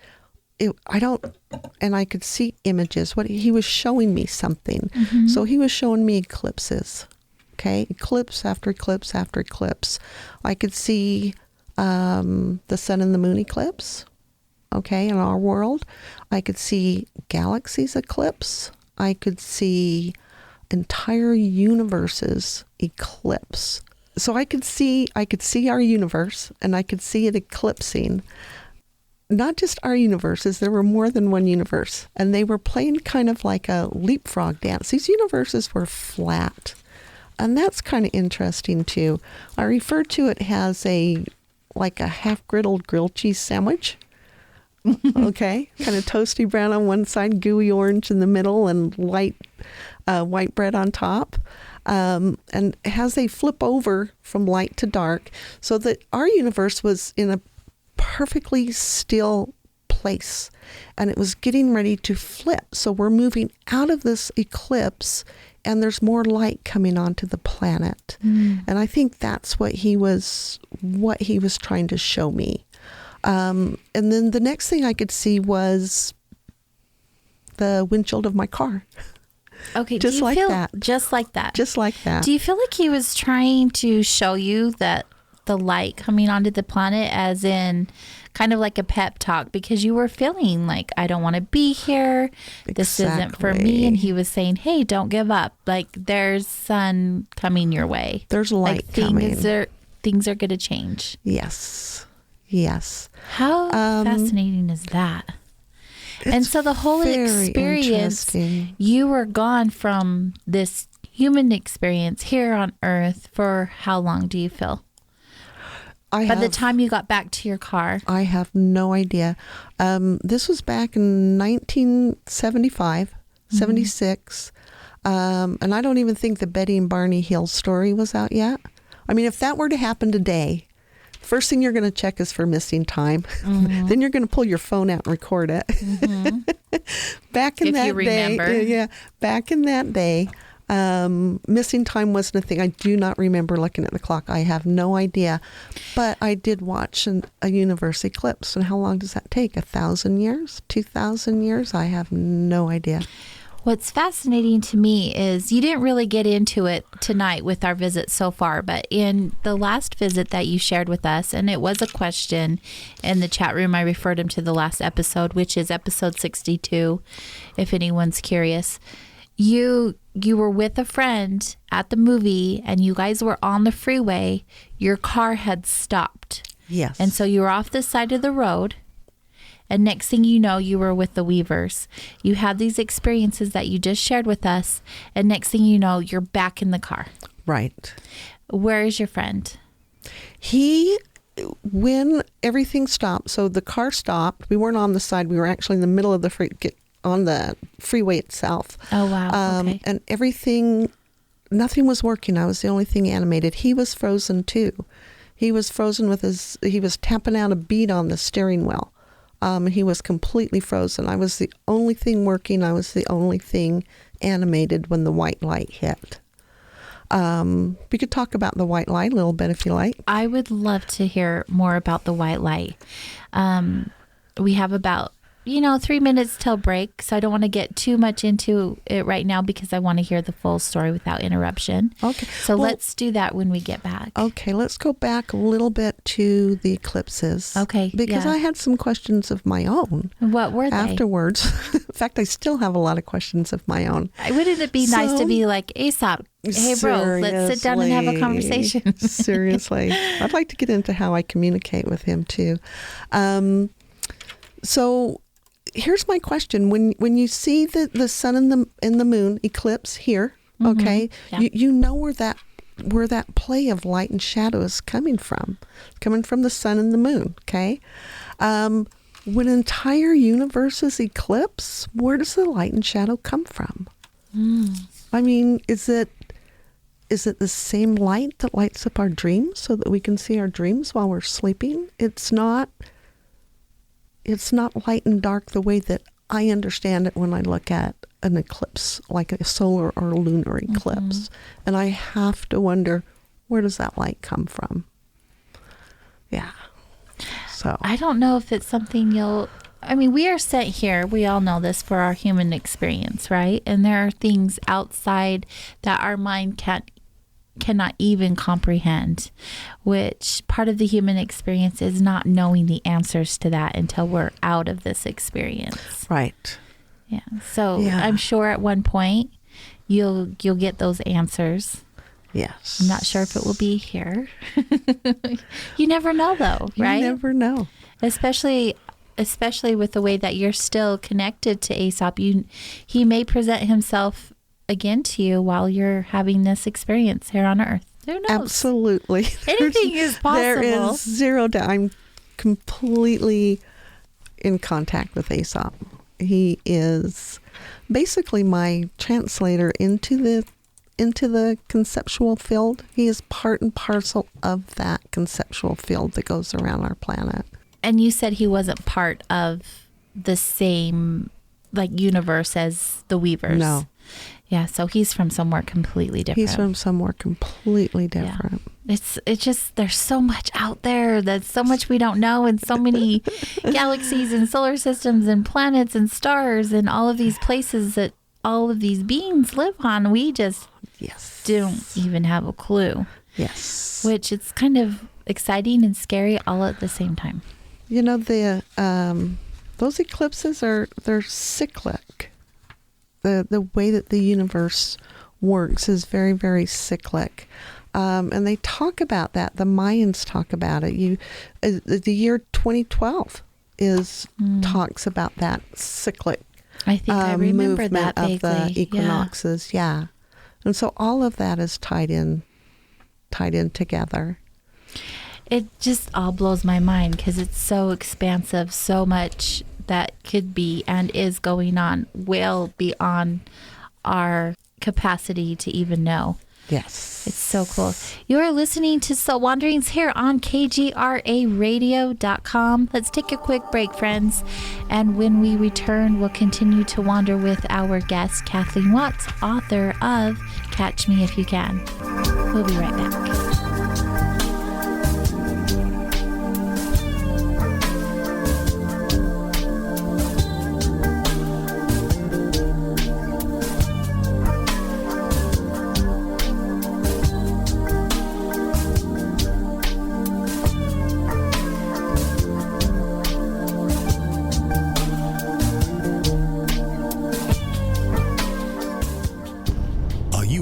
see images. He was showing me something. Mm-hmm. So he was showing me eclipses. Okay, eclipse after eclipse after eclipse. I could see the sun and the moon eclipse. Okay, in our world, I could see galaxies eclipse. I could see entire universes eclipse. So I could see our universe, and I could see it eclipsing. Not just our universes, there were more than one universe, and they were playing kind of like a leapfrog dance. These universes were flat, and that's kind of interesting too. I refer to it as a half-griddled grilled cheese sandwich. Okay, kind of toasty brown on one side, gooey orange in the middle, and light white bread on top. And it has a flip over from light to dark, so that our universe was in a perfectly still place, and it was getting ready to flip. So we're moving out of this eclipse, and there's more light coming onto the planet. And I think that's what he was trying to show me. And then the next thing I could see was the windshield of my car. Okay, just like that. Just like that. Just like that. Do you feel like he was trying to show you that the light coming onto the planet, as in kind of like a pep talk, because you were feeling like, I don't want to be here. This isn't for me. And he was saying, hey, don't give up. Like, there's sun coming your way. There's light coming. Things are going to change. Yes. How fascinating is that? And so the whole experience, you were gone from this human experience here on Earth for how long do you feel? By the time you got back to your car? I have no idea. This was back in 1975, 76. And I don't even think the Betty and Barney Hill story was out yet. I mean, if that were to happen today, first thing you're going to check is for missing time. Mm-hmm. Then you're going to pull your phone out and record it. Mm-hmm. Back in that day, Missing time wasn't a thing. I do not remember looking at the clock. I have no idea. But I did watch a universe eclipse. And how long does that take? 1,000 years? 2,000 years? I have no idea. What's fascinating to me is you didn't really get into it tonight with our visit so far, but in the last visit that you shared with us, and it was a question in the chat room, I referred him to the last episode, which is episode 62, if anyone's curious. You were with a friend at the movie, and you guys were on the freeway. Your car had stopped. Yes. And so you were off the side of the road. And next thing you know, you were with the Weavers. You had these experiences that you just shared with us. And next thing you know, you're back in the car. Right. Where is your friend? When everything stopped, so the car stopped. We weren't on the side. We were actually in the middle of on the freeway itself. Oh, wow. Okay. And nothing was working. I was the only thing animated. He was frozen too. He was frozen he was tapping out a bead on the steering wheel. He was completely frozen. I was the only thing working. I was the only thing animated when the white light hit. We could talk about the white light a little bit if you like. I would love to hear more about the white light. We have about 3 minutes till break, so I don't want to get too much into it right now because I want to hear the full story without interruption. Okay. So let's do that when we get back. Okay, let's go back a little bit to the eclipses. Okay. Because I had some questions of my own. What were they? Afterwards. In fact, I still have a lot of questions of my own. Wouldn't it be nice to be like, Aesop, hey bro, let's sit down and have a conversation. Seriously. I'd like to get into how I communicate with him too. So here's my question. When you see the sun and the moon eclipse here, okay, Yeah. you know where that play of light and shadow is coming from. It's coming from the sun and the moon, okay? When entire universes eclipse, where does the light and shadow come from? I mean, is it the same light that lights up our dreams so that we can see our dreams while we're sleeping? It's not light and dark the way that I understand it when I look at an eclipse, like a solar or lunar eclipse. And I have to wonder, where does that light come from? Yeah. So I don't know if it's something we are sent here, we all know this, for our human experience, right? And there are things outside that our mind cannot even comprehend, which part of the human experience is not knowing the answers to that until we're out of this experience. Right. Yeah. So I'm sure at one point you'll get those answers. Yes. I'm not sure if it will be here. You never know though, right? You never know. Especially with the way that you're still connected to Aesop. He may present himself again to you while you're having this experience here on Earth. Who knows? Absolutely. Anything is possible. There is zero doubt. I'm completely in contact with Aesop. He is basically my translator into the conceptual field. He is part and parcel of that conceptual field that goes around our planet. And you said he wasn't part of the same universe as the Weavers. No. Yeah, so he's from somewhere completely different. He's from somewhere completely different. Yeah. It's just, there's so much out there. There's so much we don't know, and so many galaxies and solar systems and planets and stars and all of these places that all of these beings live on. We just don't even have a clue. Yes. Which it's kind of exciting and scary all at the same time. You know, those eclipses they're cyclic. The way that the universe works is very, very cyclic. And they talk about that. The Mayans talk about it. The year 2012 talks about that cyclic I think I remember movement that vaguely. of the equinoxes. Yeah. And so all of that is tied in together. It just all blows my mind because it's so expansive, so much that could be and is going on well beyond our capacity to even know. Yes. It's so cool. You're listening to Soul Wanderings here on KGRAradio.com. Let's take a quick break, friends. And when we return, we'll continue to wander with our guest, Kathleen Watts, author of Catch Me If You Can. We'll be right back.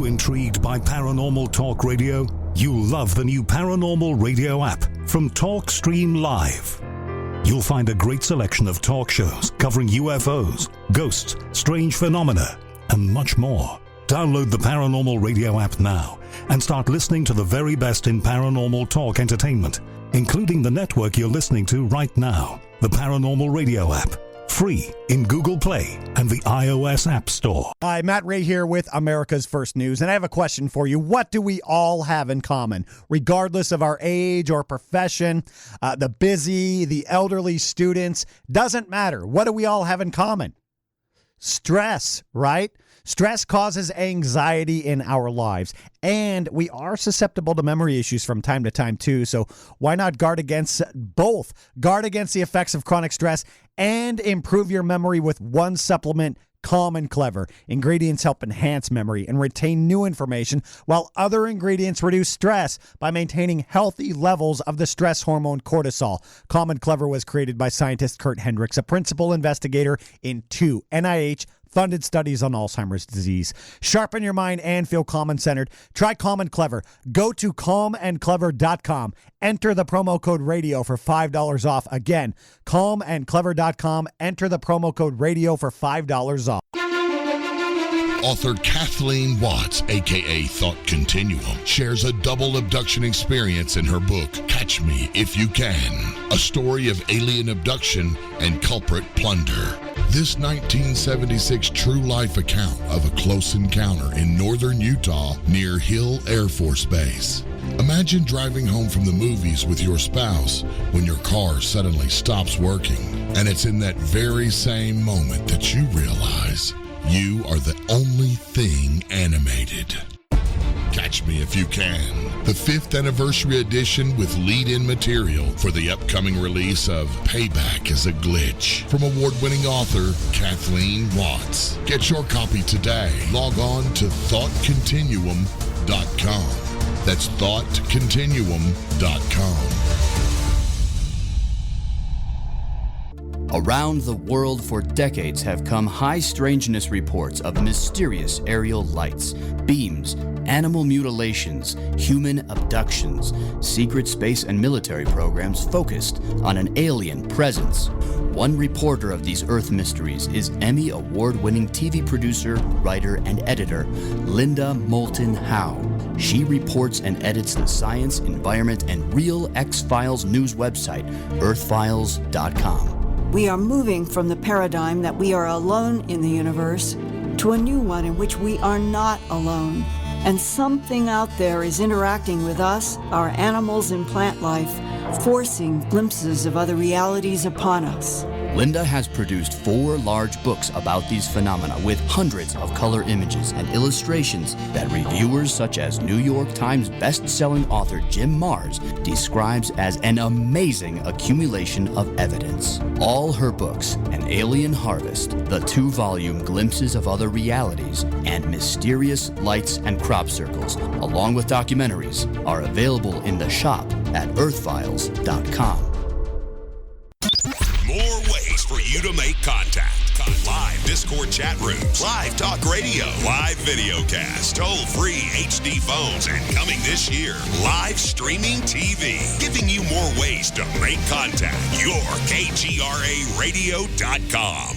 Intrigued by Paranormal Talk Radio? You'll love the new Paranormal Radio app from TalkStream Live. You'll find a great selection of talk shows covering UFOs, ghosts, strange phenomena, and much more. Download the Paranormal Radio app now and start listening to the very best in paranormal talk entertainment, including the network you're listening to right now. The Paranormal Radio app. Free in Google Play and the iOS App Store. Hi, Matt Ray here with America's First News, and I have a question for you. What do we all have in common, regardless of our age or profession? The busy, the elderly, students, doesn't matter. What do we all have in common? Stress, right? Stress causes anxiety in our lives, and we are susceptible to memory issues from time to time too, so why not guard against both? Guard against the effects of chronic stress and improve your memory with one supplement, Calm and Clever. Ingredients help enhance memory and retain new information, while other ingredients reduce stress by maintaining healthy levels of the stress hormone cortisol. Calm and Clever was created by scientist Kurt Hendricks, a principal investigator in 2 NIH-funded studies on Alzheimer's disease. Sharpen your mind and feel calm and centered. Try Calm and Clever. Go to calmandclever.com. Enter the promo code radio for $5 off. Again, calmandclever.com. Enter the promo code radio for $5 off. Author Kathleen Watts, a.k.a. Thought Continuum, shares a double abduction experience in her book, Catch Me If You Can, a story of alien abduction and culprit plunder. This 1976 true life account of a close encounter in northern Utah near Hill Air Force Base. Imagine driving home from the movies with your spouse when your car suddenly stops working, and it's in that very same moment that you realize you are the only thing animated. Catch Me If You Can, the 5th anniversary edition with lead-in material for the upcoming release of Payback is a Glitch from award-winning author Kathleen Watts. Get your copy today. Log on to thoughtcontinuum.com. That's thoughtcontinuum.com. Around the world for decades have come high strangeness reports of mysterious aerial lights, beams, animal mutilations, human abductions, secret space and military programs focused on an alien presence. One reporter of these Earth mysteries is Emmy Award-winning TV producer, writer, and editor Linda Moulton Howe. She reports and edits the science, environment, and real X-Files news website, earthfiles.com. We are moving from the paradigm that we are alone in the universe to a new one in which we are not alone. And something out there is interacting with us, our animals and plant life, forcing glimpses of other realities upon us. Linda has produced 4 large books about these phenomena with hundreds of color images and illustrations that reviewers such as New York Times best-selling author Jim Marrs describes as an amazing accumulation of evidence. All her books, An Alien Harvest, the 2-volume Glimpses of Other Realities, and Mysterious Lights and Crop Circles, along with documentaries, are available in the shop at earthfiles.com. More ways for you to make contact. Live Discord chat rooms, live talk radio, live video cast, toll-free HD phones, and coming this year, live streaming TV, giving you more ways to make contact. Your KGRAradio.com.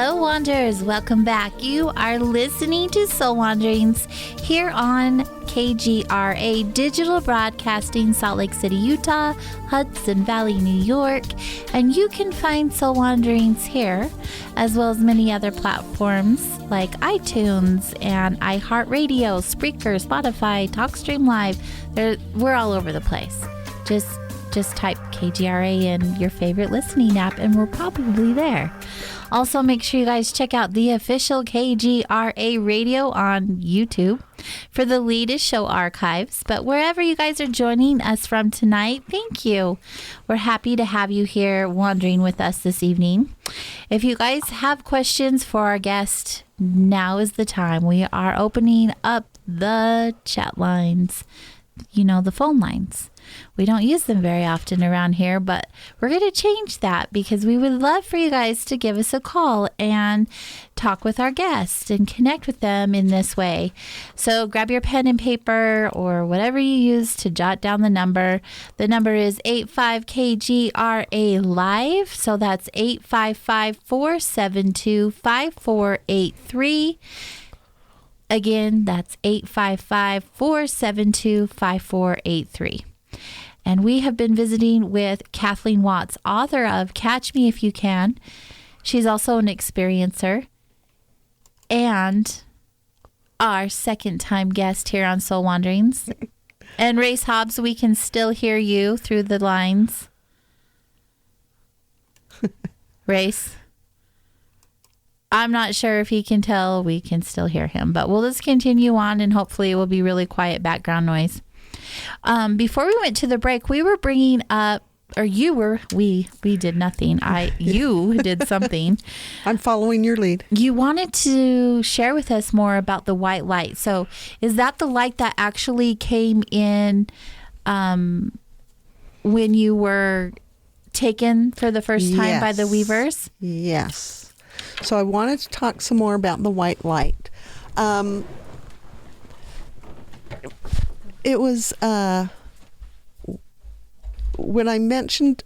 Hello, Wanderers. Welcome back. You are listening to Soul Wanderings here on KGRA Digital Broadcasting, Salt Lake City, Utah, Hudson Valley, New York. And you can find Soul Wanderings here, as well as many other platforms like iTunes and iHeartRadio, Spreaker, Spotify, TalkStream Live. We're all over the place. Just type KGRA in your favorite listening app and we're probably there. Also, make sure you guys check out the official KGRA radio on YouTube for the latest show archives. But wherever you guys are joining us from tonight, thank you. We're happy to have you here wandering with us this evening. If you guys have questions for our guest, now is the time. We are opening up the chat lines, the phone lines. We don't use them very often around here, but we're going to change that because we would love for you guys to give us a call and talk with our guests and connect with them in this way. So grab your pen and paper or whatever you use to jot down the number. The number is 85KGRA Live. So that's 855-472-5483. Again, that's 855-472-5483. And we have been visiting with Kathleen Watts, author of Catch Me If You Can. She's also an experiencer and our second-time guest here on Soul Wanderings. And Race Hobbs, we can still hear you through the lines. Race? I'm not sure if he can tell. We can still hear him, but we'll just continue on and hopefully it will be really quiet background noise. Before we went to the break, we were bringing up, or you were, we did nothing. You did something. I'm following your lead. You wanted to share with us more about the white light. So is that the light that actually came in when you were taken for the first time by the Weavers? Yes. So I wanted to talk some more about the white light. It was when I mentioned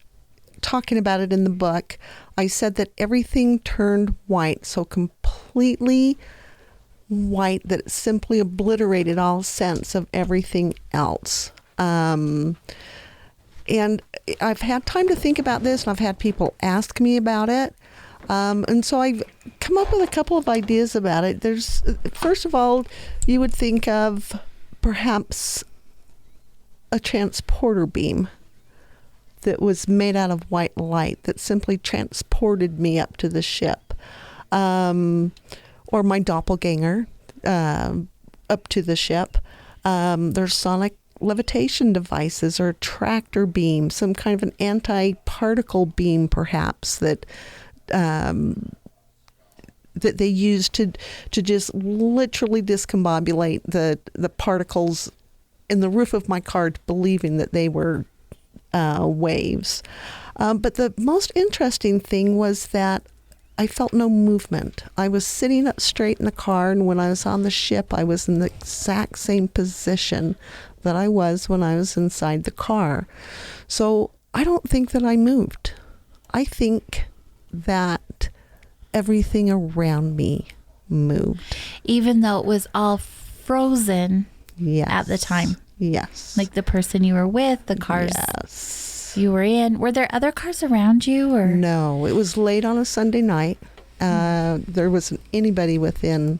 talking about it in the book, I said that everything turned white, so completely white that it simply obliterated all sense of everything else. And I've had time to think about this, and I've had people ask me about it. And so I've come up with a couple of ideas about it. First of all, you would think of perhaps a transporter beam that was made out of white light that simply transported me up to the ship, or my doppelganger up to the ship. There's sonic levitation devices or a tractor beam, some kind of an anti-particle beam perhaps that they use to just literally discombobulate the particles in the roof of my car, believing that they were waves. But the most interesting thing was that I felt no movement. I was sitting up straight in the car, and when I was on the ship, I was in the exact same position that I was when I was inside the car. So I don't think that I moved. I think that everything around me moved. Even though it was all frozen at the time. Yes. Like the person you were with, the cars you were in. Were there other cars around you? Or no, it was late on a Sunday night. There wasn't anybody within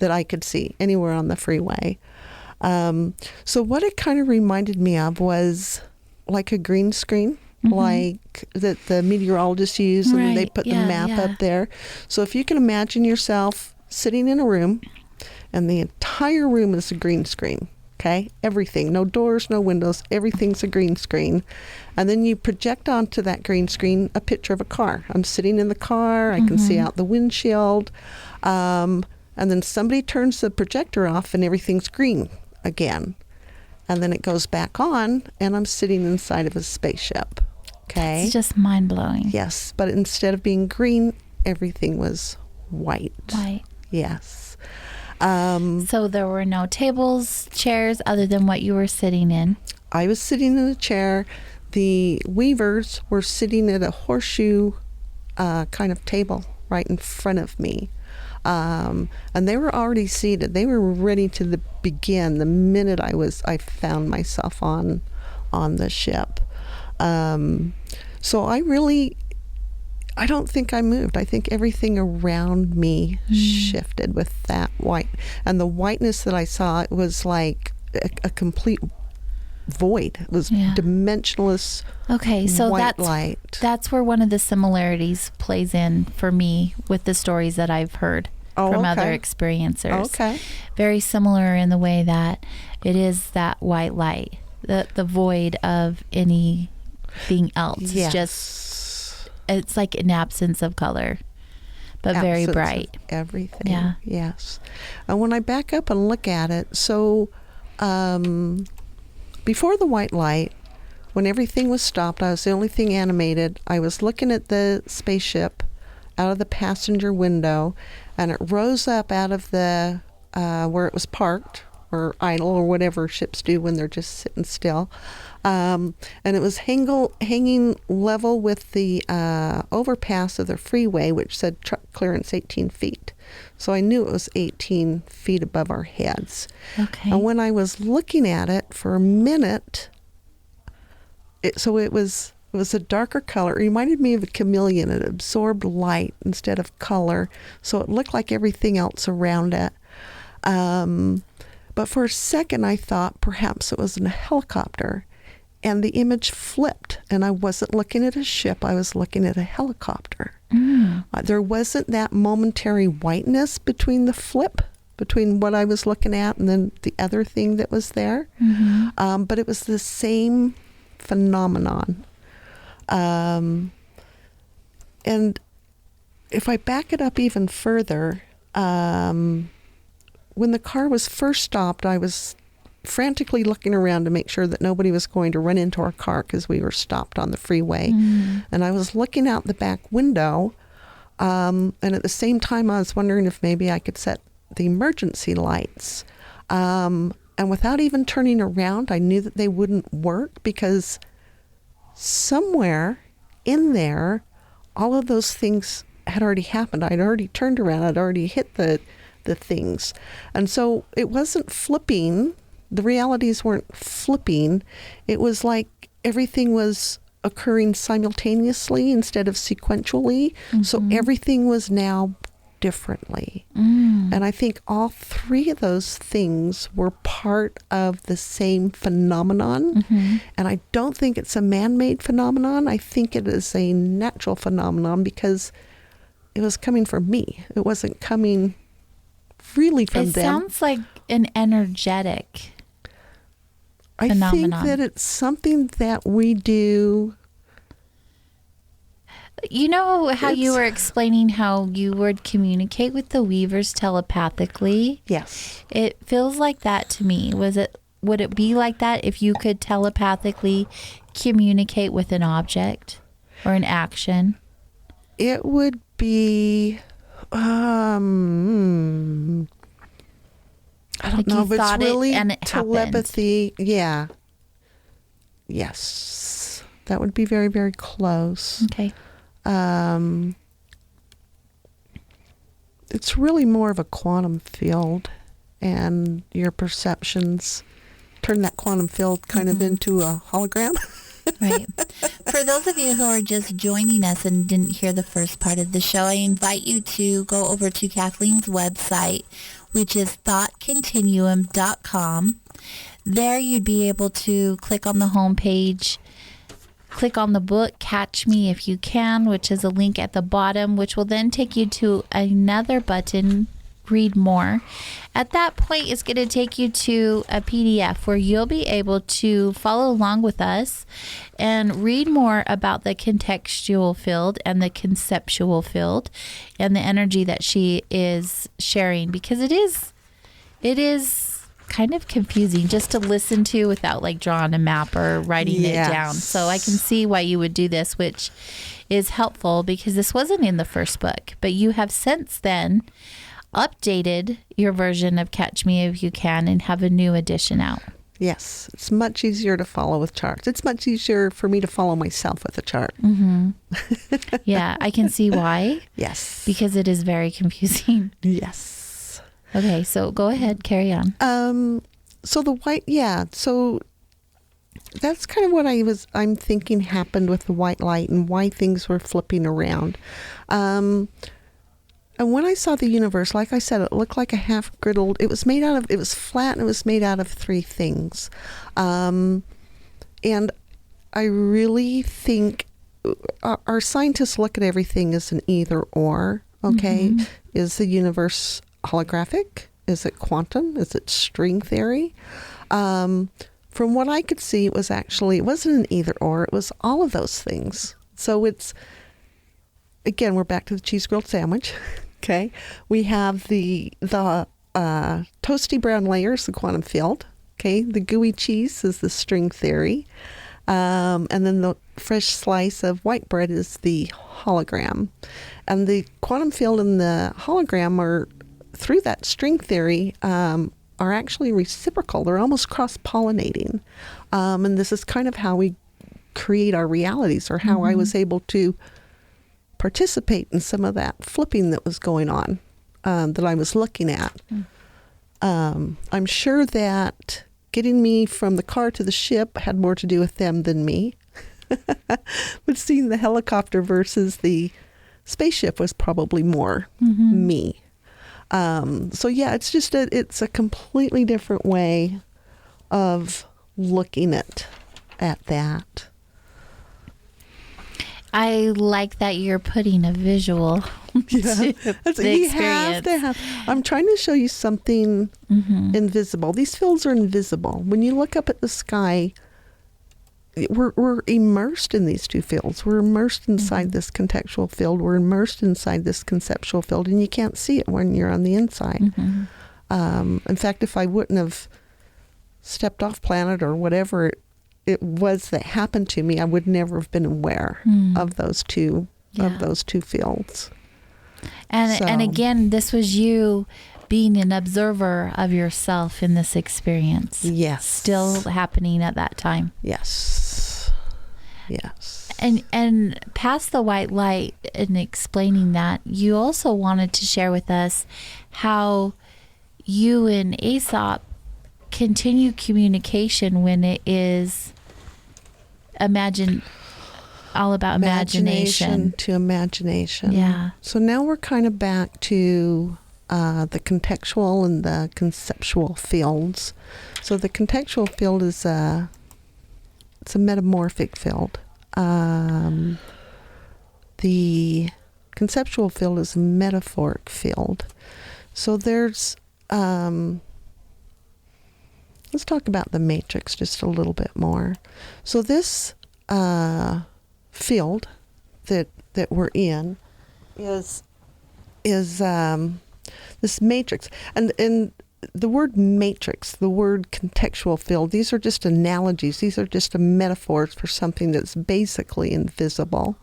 that I could see anywhere on the freeway. So what it kind of reminded me of was like a green screen. Mm-hmm. Like that the meteorologists use, and they put the map up there. So if you can imagine yourself sitting in a room, and the entire room is a green screen, okay? Everything, no doors, no windows, everything's a green screen. And then you project onto that green screen a picture of a car. I'm sitting in the car, I can see out the windshield, and then somebody turns the projector off and everything's green again. And then it goes back on, and I'm sitting inside of a spaceship. Okay. It's just mind-blowing. Yes, but instead of being green, everything was white. White. Yes. So there were no tables, chairs, other than what you were sitting in? I was sitting in a chair. The Weavers were sitting at a horseshoe kind of table right in front of me. And they were already seated. They were ready to begin the minute I found myself on the ship. So I don't think I moved. I think everything around me shifted with that white. And the whiteness that I saw, it was like a complete void. It was dimensionless white light. That's where one of the similarities plays in for me with the stories that I've heard from other experiencers. Okay. Very similar in the way that it is that white light, the void of anything else. Yes. It's like an absence of color, but very bright. Everything. Yeah. Yes. And when I back up and look at it, so before the white light, when everything was stopped, I was the only thing animated. I was looking at the spaceship out of the passenger window, and it rose up out of the where it was parked or idle or whatever ships do when they're just sitting still. And it was hanging level with the overpass of the freeway, which said truck clearance 18 feet. So I knew it was 18 feet above our heads. Okay. And when I was looking at it for a minute, it was a darker color. It reminded me of a chameleon. It absorbed light instead of color, so it looked like everything else around it. But for a second, I thought perhaps it was a helicopter. And the image flipped, and I wasn't looking at a ship. I was looking at a helicopter. There wasn't that momentary whiteness between what I was looking at and then the other thing that was there. But it was the same phenomenon. And if I back it up even further, when the car was first stopped, I was frantically looking around to make sure that nobody was going to run into our car because we were stopped on the freeway. And I was looking out the back window, and at the same time I was wondering if maybe I could set the emergency lights. And without even turning around, I knew that they wouldn't work because somewhere in there, all of those things had already happened. I'd already turned around. I'd already hit the things. And so it wasn't flipping. The realities weren't flipping. It was like everything was occurring simultaneously instead of sequentially. So everything was now differently. And I think all three of those things were part of the same phenomenon. And I don't think it's a man-made phenomenon. I think it is a natural phenomenon because it was coming from me. It wasn't coming really from them. It sounds like an energetic phenomenon. I think that it's something that we do. You know how you were explaining how you would communicate with the Weavers telepathically? Yes. It feels like that to me. Would it be like that if you could telepathically communicate with an object or an action? It would be I don't know if it's really telepathy. Happened. Yeah. Yes. That would be very, very close. Okay. It's really more of a quantum field, and your perceptions turn that quantum field kind of into a hologram. Right. For those of you who are just joining us and didn't hear the first part of the show, I invite you to go over to Kathleen's website, which is thoughtcontinuum.com. There you'd be able to click on the homepage, click on the book, Catch Me If You Can, which is a link at the bottom, which will then take you to another button, Read More. At that point, it's going to take you to a PDF where you'll be able to follow along with us and read more about the contextual field and the conceptual field and the energy that she is sharing, because it is kind of confusing just to listen to without like drawing a map or writing it down. So I can see why you would do this, which is helpful because this wasn't in the first book, but you have since then updated your version of Catch Me If You Can and have a new edition out. Yes, it's much easier to follow with charts. It's much easier for me to follow myself with a chart. Mm-hmm. Yeah, I can see why. Yes. Because it is very confusing. Yes. Okay, so go ahead, carry on. So the white, so that's kind of what I'm thinking happened with the white light and why things were flipping around. And when I saw the universe, like I said, it looked like a half-griddled. It was flat and it was made out of three things. And I really think our scientists look at everything as an either or, okay? Mm-hmm. Is the universe holographic? Is it quantum? Is it string theory? From what I could see, it wasn't an either or. It was all of those things. So again, we're back to the cheese grilled sandwich. Okay. We have the toasty brown layers, the quantum field. Okay. The gooey cheese is the string theory. And then the fresh slice of white bread is the hologram. And the quantum field and the hologram are, through that string theory, are actually reciprocal. They're almost cross-pollinating. And this is kind of how we create our realities, or how I was able to participate in some of that flipping that was going on, that I was looking at. I'm sure that getting me from the car to the ship had more to do with them than me. But seeing the helicopter versus the spaceship was probably more me. So yeah, it's a completely different way of looking at that. I like that you're putting a visual to the experience. I'm trying to show you something invisible. These fields are invisible. When you look up at the sky, we're immersed in these two fields. We're immersed inside this contextual field. We're immersed inside this conceptual field, and you can't see it when you're on the inside. In fact, if I wouldn't have stepped off planet or whatever it was that happened to me, I would never have been aware of those two fields. And again, this was you being an observer of yourself in this experience. Yes. Still happening at that time. Yes. Yes. And past the white light and explaining that, you also wanted to share with us how you and Aesop continue communication when it is all about imagination to imagination. Yeah. So now we're kind of back to the contextual and the conceptual fields. So the contextual field is it's a metamorphic field. The conceptual field is a metaphoric field. So there's let's talk about the matrix just a little bit more. So this field that we're in is this matrix, and the word matrix, the word contextual field, these are just analogies. These are just metaphors for something that's basically invisible.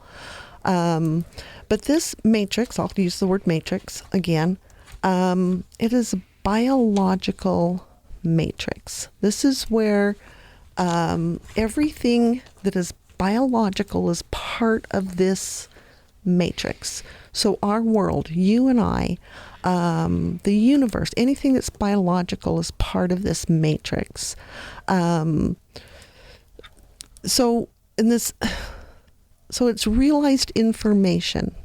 But this matrix, I'll use the word matrix again, it is a biological matrix. This is where everything that is biological is part of this matrix. So our world, you and I, the universe, anything that's biological is part of this matrix. So it's realized information.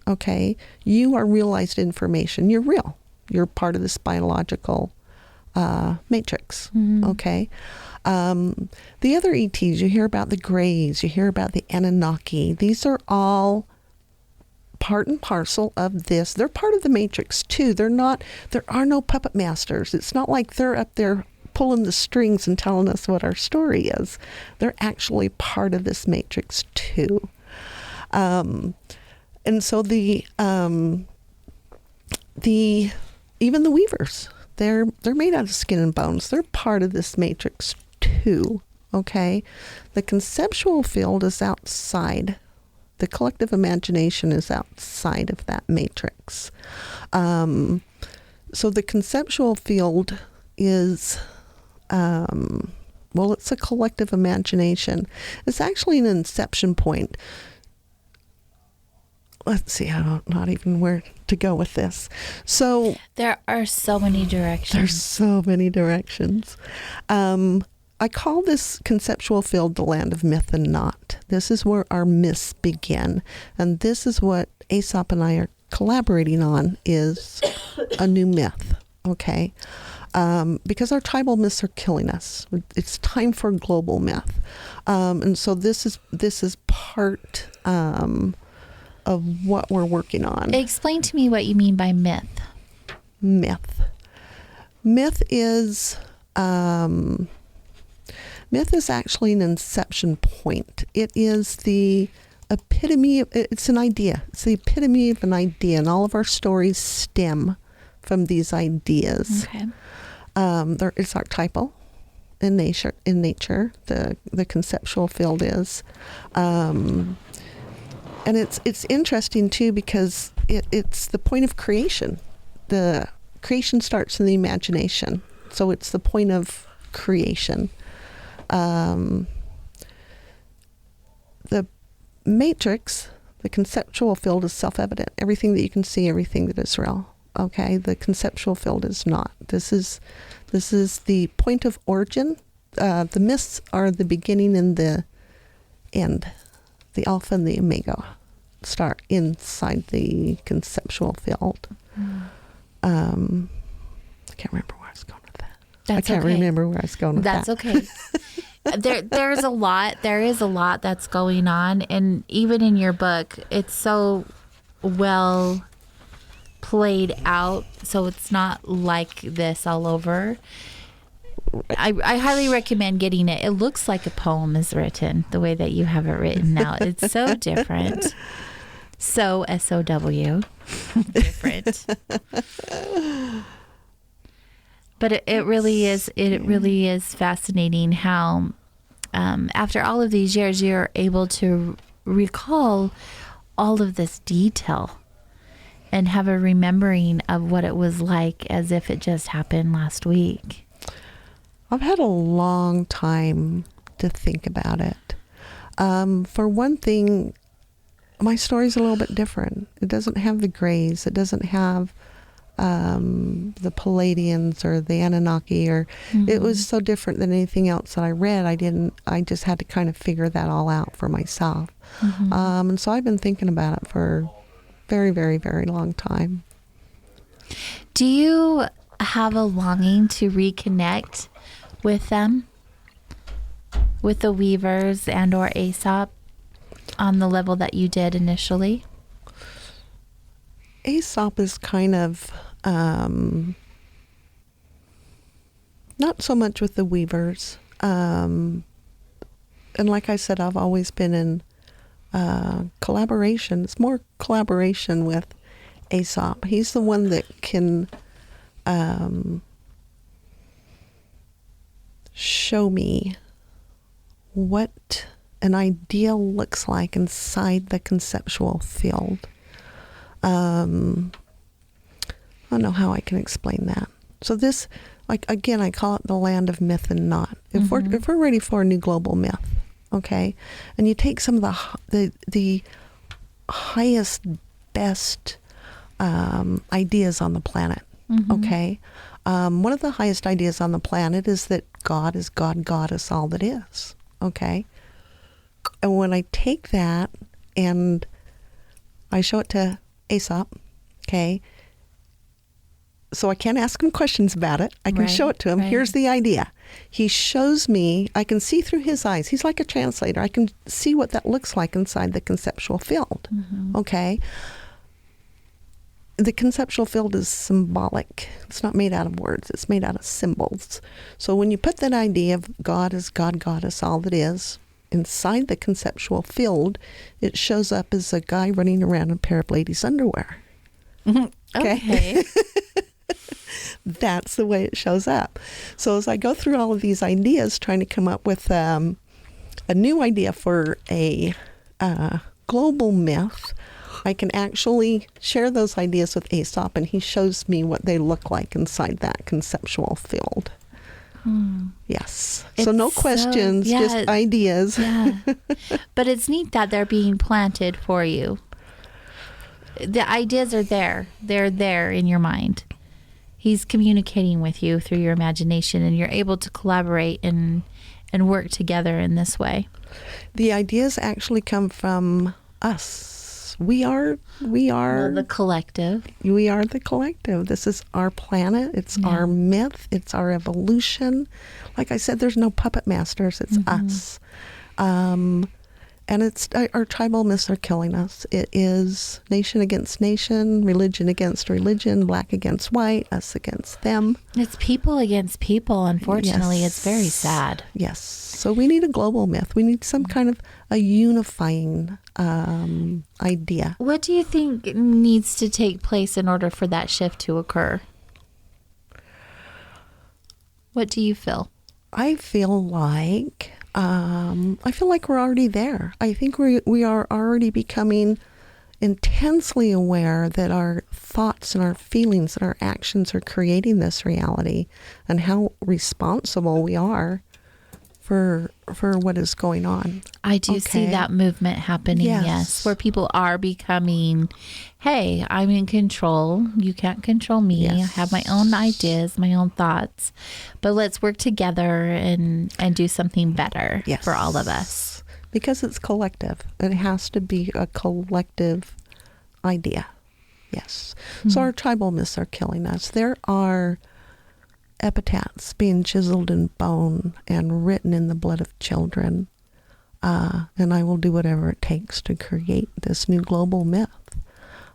Okay, you are realized information. You're real. You're part of this biological matrix. Okay. The other ETs, you hear about the Greys, you hear about the Anunnaki. These are all part and parcel of this. They're part of the matrix too. There are no puppet masters. It's not like they're up there pulling the strings and telling us what our story is. They're actually part of this matrix too. And so even the weavers, they're made out of skin and bones. They're part of this matrix too. Okay, the conceptual field is outside. The collective imagination is outside of that matrix. So the conceptual field is Well, it's a collective imagination. It's actually an inception point. Let's see, I don't not even where to go with this. So there are so many directions. There's so many directions. I call this conceptual field the land of myth and not. This is where our myths begin. And this is what Aesop and I are collaborating on, is a new myth, okay? Because our tribal myths are killing us. It's time for a global myth. And so this is part of what we're working on. Explain to me what you mean by myth. Myth is actually an inception point. It is the epitome of, it's an idea. It's the epitome of an idea, and all of our stories stem from these ideas. Okay. It's archetypal in nature. The conceptual field is, and it's interesting too, because it's the point of creation. The creation starts in the imagination, so it's the point of creation. The matrix, the conceptual field, is self-evident. Everything that you can see, everything that is real. Okay, the conceptual field is not. This is the point of origin. The myths are the beginning and the end. The alpha and the omega start inside the conceptual field. I can't remember where I was going with that. I can't remember where I was going with that. That's okay. There is a lot that's going on, and even in your book, it's so well played out, so it's not like this all over. I highly recommend getting it. It looks like a poem is written, the way that you have it written now. It's so different. So SOW. Different. But it really is fascinating how after all of these years you're able to recall all of this detail and have a remembering of what it was like as if it just happened last week. I've had a long time to think about it. For one thing, my story's a little bit different. It doesn't have the Greys. It doesn't have the Palladians or the Anunnaki, or it was so different than anything else that I read. I just had to kind of figure that all out for myself. And so I've been thinking about it for a very, very, very long time. Do you have a longing to reconnect with them, with the Weavers and or Aesop, on the level that you did initially? Aesop is kind of not so much with the Weavers. And like I said, I've always been in collaboration. It's more collaboration with Aesop. He's the one that can show me what an ideal looks like inside the conceptual field. I don't know how I can explain that. So this, like, again, I call it the land of myth and not. If we're ready for a new global myth, okay, and you take some of the highest, best ideas on the planet, okay. One of the highest ideas on the planet is that God is God, Goddess, all that is, okay. And when I take that and I show it to Aesop, okay, so I can't ask him questions about it. I can show it to him. Here's the idea. He shows me, I can see through his eyes. He's like a translator. I can see what that looks like inside the conceptual field, okay? The conceptual field is symbolic. It's not made out of words. It's made out of symbols. So when you put that idea of God as God, Goddess, all that is, inside the conceptual field, it shows up as a guy running around in a pair of ladies' underwear. Okay. That's the way it shows up. So as I go through all of these ideas, trying to come up with a new idea for a global myth, I can actually share those ideas with Aesop, and he shows me what they look like inside that conceptual field. Yes. It's So no questions, just ideas. Yeah. But it's neat that they're being planted for you. The ideas are there. They're there in your mind. He's communicating with you through your imagination, and you're able to collaborate and work together in this way. The ideas actually come from us. We are the collective. We are the collective. This is our planet. It's our myth. It's our evolution. Like I said, there's no puppet masters. It's us. And it's our tribal myths are killing us. It is nation against nation, religion against religion, black against white, us against them. It's people against people, unfortunately. It's very sad. Yes. So we need a global myth. We need some kind of a unifying idea. What do you think needs to take place in order for that shift to occur? What do you feel? I feel like we're already there. I think we are already becoming intensely aware that our thoughts and our feelings and our actions are creating this reality, and how responsible we are for what is going on. I do see that movement happening, yes, where people are becoming, hey, I'm in control. You can't control me. I have my own ideas, my own thoughts, but let's work together and do something better for all of us. Because it's collective. It has to be a collective idea. Yes. So our tribal myths are killing us. There are epitaphs being chiseled in bone and written in the blood of children. And I will do whatever it takes to create this new global myth,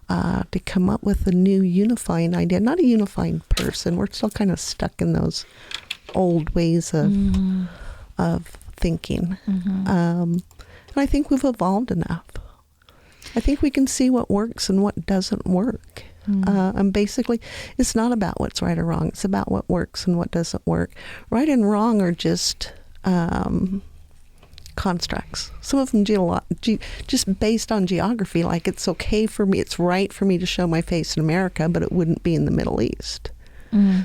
to come up with a new unifying idea. Not a unifying person. We're still kind of stuck in those old ways of thinking. And I think we've evolved enough. I think we can see what works and what doesn't work. And basically, it's not about what's right or wrong. It's about what works and what doesn't work. Right and wrong are just constructs. Some of them just based on geography, like it's okay for me, it's right for me to show my face in America, but it wouldn't be in the Middle East.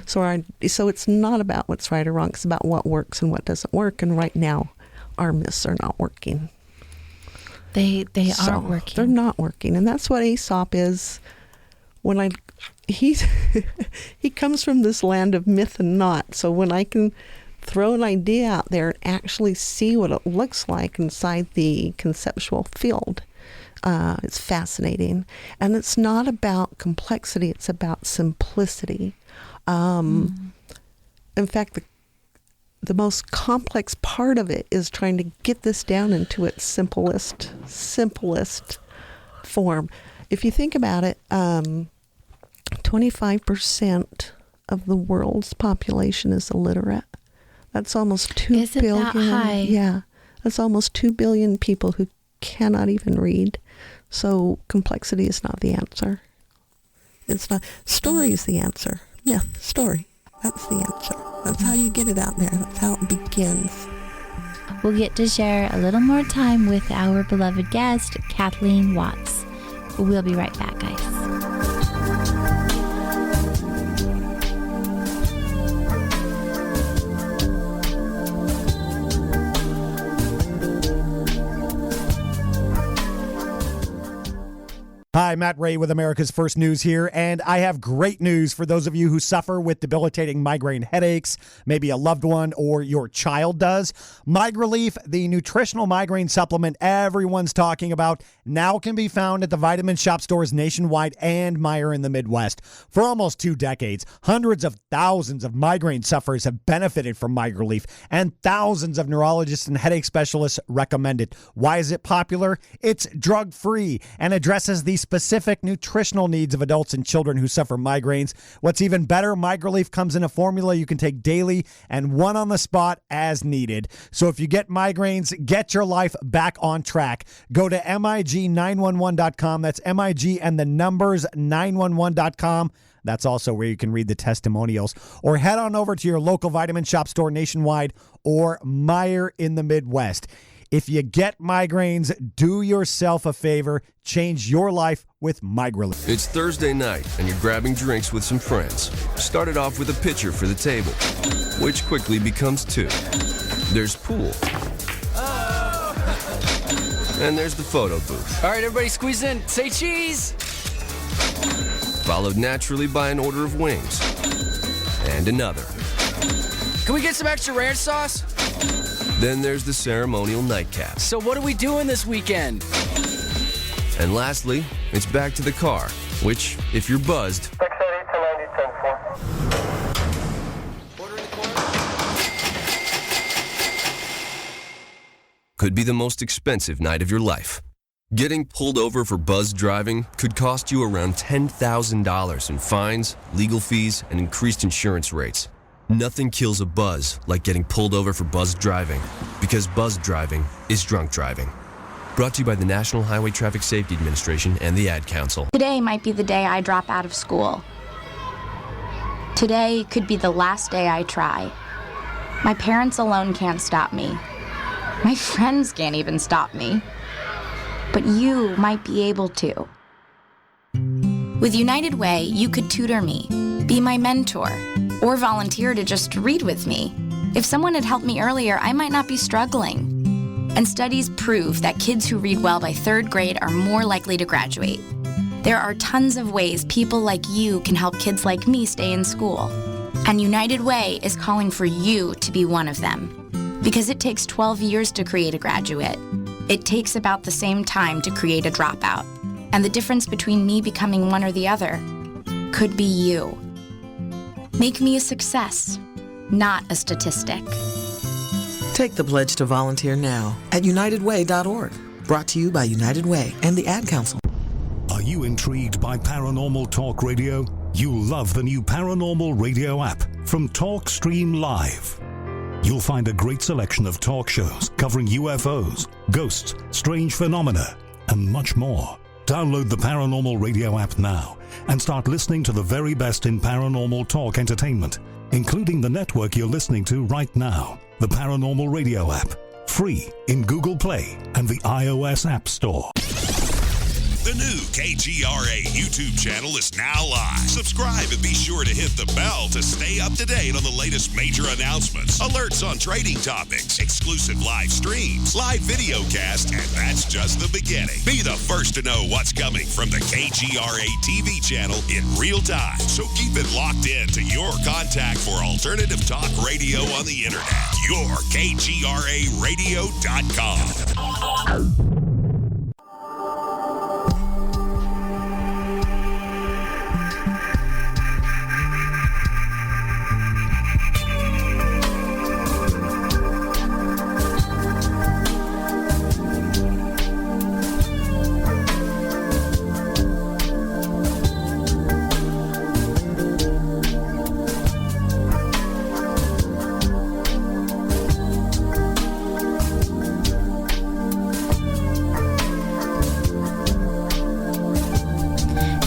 So it's not about what's right or wrong. It's about what works and what doesn't work. And right now, our myths are not working. They aren't working. They're not working. And that's what Aesop is. He comes from this land of myth and not. So when I can throw an idea out there and actually see what it looks like inside the conceptual field, it's fascinating. And it's not about complexity. It's about simplicity. In fact, the most complex part of it is trying to get this down into its simplest form. If you think about it, 25% of the world's population is illiterate. That's almost 2 billion. That high? Yeah. That's almost 2 billion people who cannot even read. So complexity is not the answer. It's not. Story is the answer. Myth, story. That's the answer. That's how you get it out there. That's how it begins. We'll get to share a little more time with our beloved guest, Kathleen Watts. We'll be right back, guys. Hi, Matt Ray with America's First News here, and I have great news for those of you who suffer with debilitating migraine headaches, maybe a loved one or your child does. MigraLief, the nutritional migraine supplement everyone's talking about, now can be found at the vitamin shop stores nationwide and Meijer in the Midwest. For almost 2 decades, hundreds of thousands of migraine sufferers have benefited from MigraLief, and thousands of neurologists and headache specialists recommend it. Why is it popular? It's drug-free and addresses the specific nutritional needs of adults and children who suffer migraines. What's even better, MigraLief comes in a formula you can take daily and one on the spot as needed. So if you get migraines, get your life back on track. Go to MIG911.com. That's MIG and the numbers 911.com. That's also where you can read the testimonials. Or head on over to your local vitamin shop store nationwide or Meijer in the Midwest. If you get migraines, do yourself a favor. Change your life with Migraleaf. It's Thursday night, and you're grabbing drinks with some friends. Started off with a pitcher for the table, which quickly becomes 2. There's pool. And there's the photo booth. All right, everybody squeeze in. Say cheese. Followed naturally by an order of wings. And another. Can we get some extra ranch sauce? Then there's the ceremonial nightcap. So what are we doing this weekend? And lastly, it's back to the car, which, if you're buzzed, could be the most expensive night of your life. Getting pulled over for buzz driving could cost you around $10,000 in fines, legal fees, and increased insurance rates. Nothing kills a buzz like getting pulled over for buzz driving, because buzz driving is drunk driving. Brought to you by the National Highway Traffic Safety Administration and the Ad Council. Today might be the day I drop out of school. Today could be the last day I try. My parents alone can't stop me. My friends can't even stop me. But you might be able to. With United Way, you could tutor me, be my mentor, or volunteer to just read with me. If someone had helped me earlier, I might not be struggling. And studies prove that kids who read well by 3rd grade are more likely to graduate. There are tons of ways people like you can help kids like me stay in school. And United Way is calling for you to be one of them. Because it takes 12 years to create a graduate. It takes about the same time to create a dropout. And the difference between me becoming one or the other could be you. Make me a success, not a statistic. Take the pledge to volunteer now at unitedway.org. Brought to you by United Way and the Ad Council. Are you intrigued by Paranormal Talk Radio? You'll love the new Paranormal Radio app from TalkStream Live. You'll find a great selection of talk shows covering UFOs, ghosts, strange phenomena, and much more. Download the Paranormal Radio app now and start listening to the very best in paranormal talk entertainment, including the network you're listening to right now. The Paranormal Radio app, free in Google Play and the iOS App Store. The new KGRA YouTube channel is now live. Subscribe and be sure to hit the bell to stay up to date on the latest major announcements, alerts on trading topics, exclusive live streams, live video cast, and that's just the beginning. Be the first to know what's coming from the KGRA TV channel in real time. So keep it locked in to your contact for alternative talk radio on the internet. Your KGRAradio.com.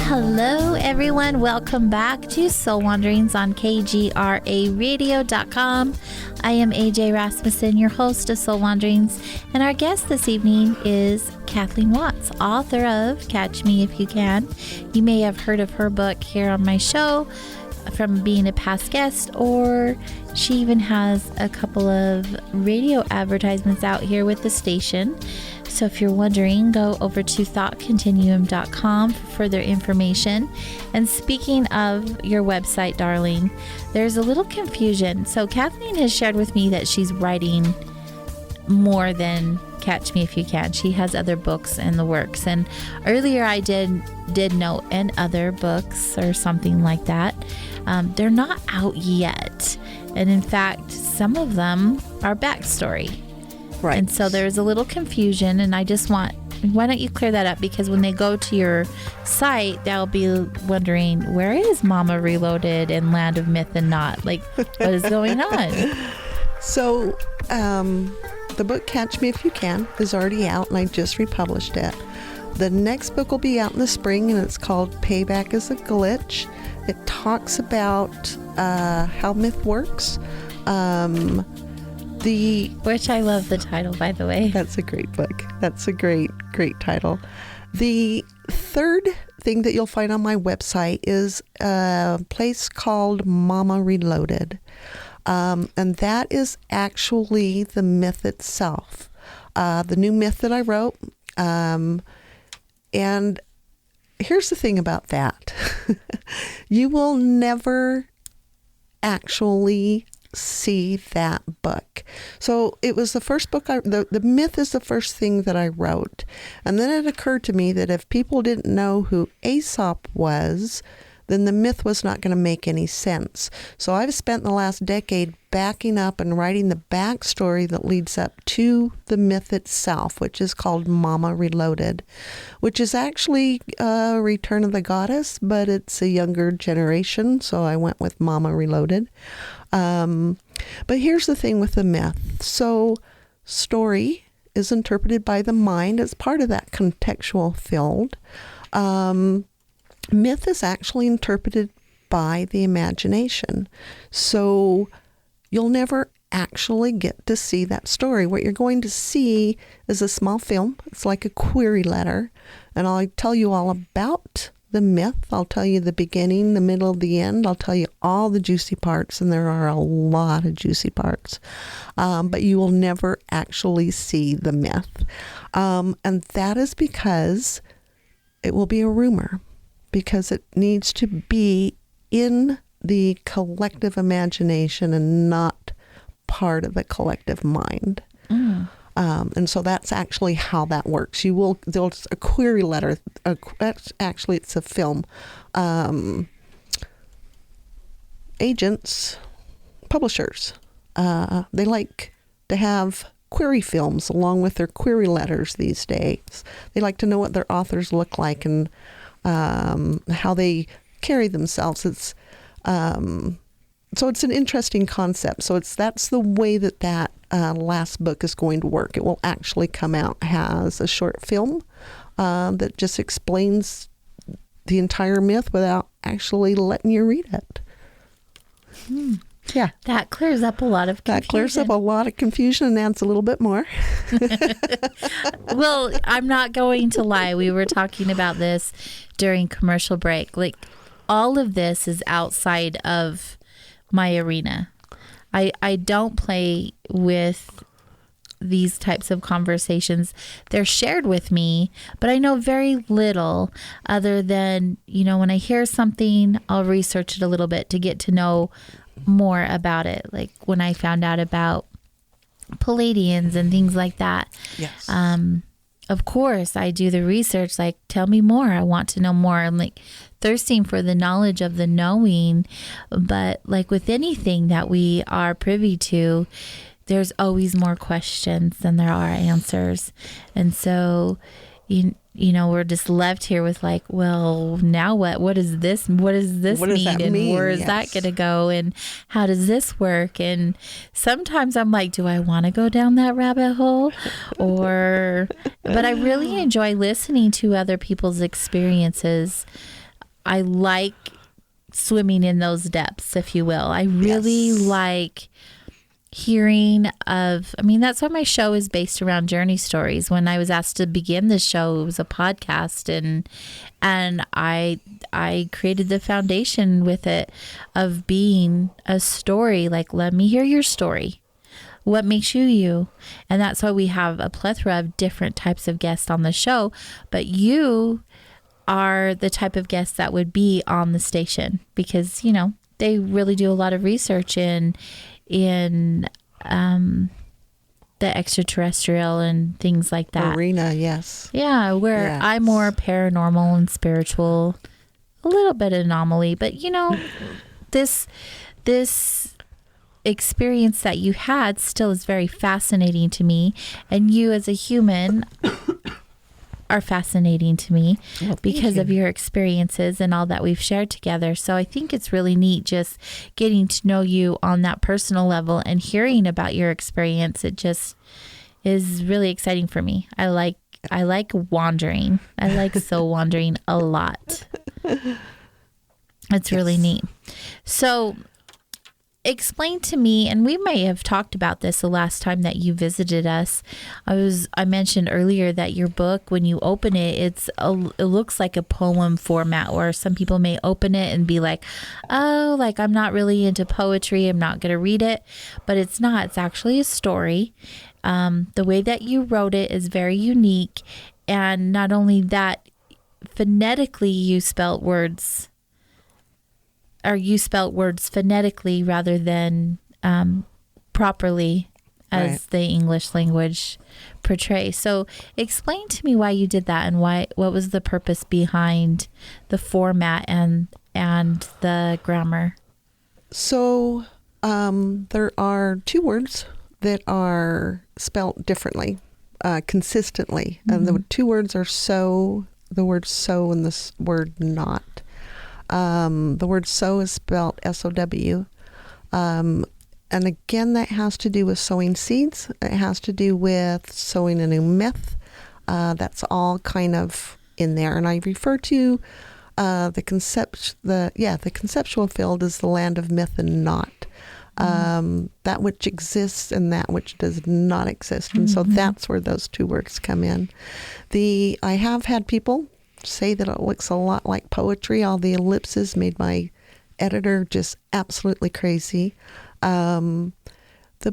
Hello, everyone. Welcome back to Soul Wanderings on KGRAradio.com. I am AJ Rasmussen, your host of Soul Wanderings, and our guest this evening is Kathleen Watts, author of Catch Me If You Can. You may have heard of her book here on my show from being a past guest, or she even has a couple of radio advertisements out here with the station. So if you're wondering, go over to thoughtcontinuum.com for further information. And speaking of your website, darling, there's a little confusion. So Kathleen has shared with me that she's writing more than Catch Me If You Can. She has other books in the works. And earlier I did note in other books or something like that. They're not out yet. And in fact, some of them are backstory. Right. And so there's a little confusion, and I just why don't you clear that up? Because when they go to your site, they'll be wondering, where is Mama Reloaded and Land of Myth and Not? Like, what is going on? So, the book Catch Me If You Can is already out, and I just republished it. The next book will be out in the spring, and it's called Payback is a Glitch. It talks about how myth works. Which I love the title, by the way. That's a great book. That's a great title. The third thing that you'll find on my website is a place called Mama Reloaded. And that is actually the myth itself. The new myth that I wrote. And here's the thing about that. You will never actually see that book. So it was the first book, the myth is the first thing that I wrote. And then it occurred to me that if people didn't know who Aesop was, then the myth was not going to make any sense. So I've spent the last decade backing up and writing the backstory that leads up to the myth itself, which is called Mama Reloaded, which is actually Return of the Goddess, but it's a younger generation, so I went with Mama Reloaded. But here's the thing with the myth. So story is interpreted by the mind as part of that contextual field. Myth is actually interpreted by the imagination. So you'll never actually get to see that story. What you're going to see is a small film. It's like a query letter. And I'll tell you all about the myth. I'll tell you the beginning, the middle, the end. I'll tell you all the juicy parts, and there are a lot of juicy parts. But you will never actually see the myth. And that is because it will be a rumor. Because it needs to be in the collective imagination and not part of the collective mind. And so that's actually how that works. There's a query letter. Actually, it's a film. Agents, publishers, they like to have query films along with their query letters these days. They like to know what their authors look like and how they carry themselves. It's so it's an interesting concept. So that's the way that last book is going to work. It will actually come out as a short film that just explains the entire myth without actually letting you read it. Yeah. That clears up a lot of confusion. That clears up a lot of confusion and adds a little bit more. Well, I'm not going to lie. We were talking about this during commercial break. Like, all of this is outside of my arena. I don't play with these types of conversations. They're shared with me, but I know very little other than, when I hear something, I'll research it a little bit to get to know more about it. Like when I found out about Palladians and things like that. Yes. Of course, I do the research, like, tell me more. I want to know more. I'm like thirsting for the knowledge of the knowing. But like with anything that we are privy to, there's always more questions than there are answers. And so, we're just left here with like, well, now what? What does this mean? And where is that going to go? And how does this work? And sometimes I'm like, do I want to go down that rabbit hole? But I really enjoy listening to other people's experiences. I like swimming in those depths, if you will. I really like hearing that's why my show is based around journey stories. When I was asked to begin the show, it was a podcast, and I created the foundation with it of being a story. Like, let me hear your story. What makes you you? And that's why we have a plethora of different types of guests on the show. But you are the type of guests that would be on the station because, they really do a lot of research in the extraterrestrial and things like that. Arena, yes. Yeah, where yes. I'm more paranormal and spiritual, a little bit anomaly, but this experience that you had still is very fascinating to me, and you as a human are fascinating to me because of your experiences and all that we've shared together. So I think it's really neat just getting to know you on that personal level and hearing about your experience. It just is really exciting for me. I like wandering. I like soul wandering a lot. It's really neat. So explain to me, and we may have talked about this the last time that you visited us. I mentioned earlier that your book, when you open it, it looks like a poem format, or some people may open it and be like, oh, like I'm not really into poetry, I'm not going to read it. But it's not. It's actually a story. The way that you wrote it is very unique. And not only that, phonetically you spelt words phonetically rather than properly as the English language portrays. So explain to me why you did that, and what was the purpose behind the format and the grammar. So there are 2 words that are spelt differently, consistently. And the 2 words are the word so and the word not. The word sow is spelled S-O-W. And again, that has to do with sowing seeds. It has to do with sowing a new myth. That's all kind of in there. And I refer to the conceptual field as the land of myth and not. That which exists and that which does not exist. And so that's where those 2 words come in. I have had people say that it looks a lot like poetry. All the ellipses made my editor just absolutely crazy. The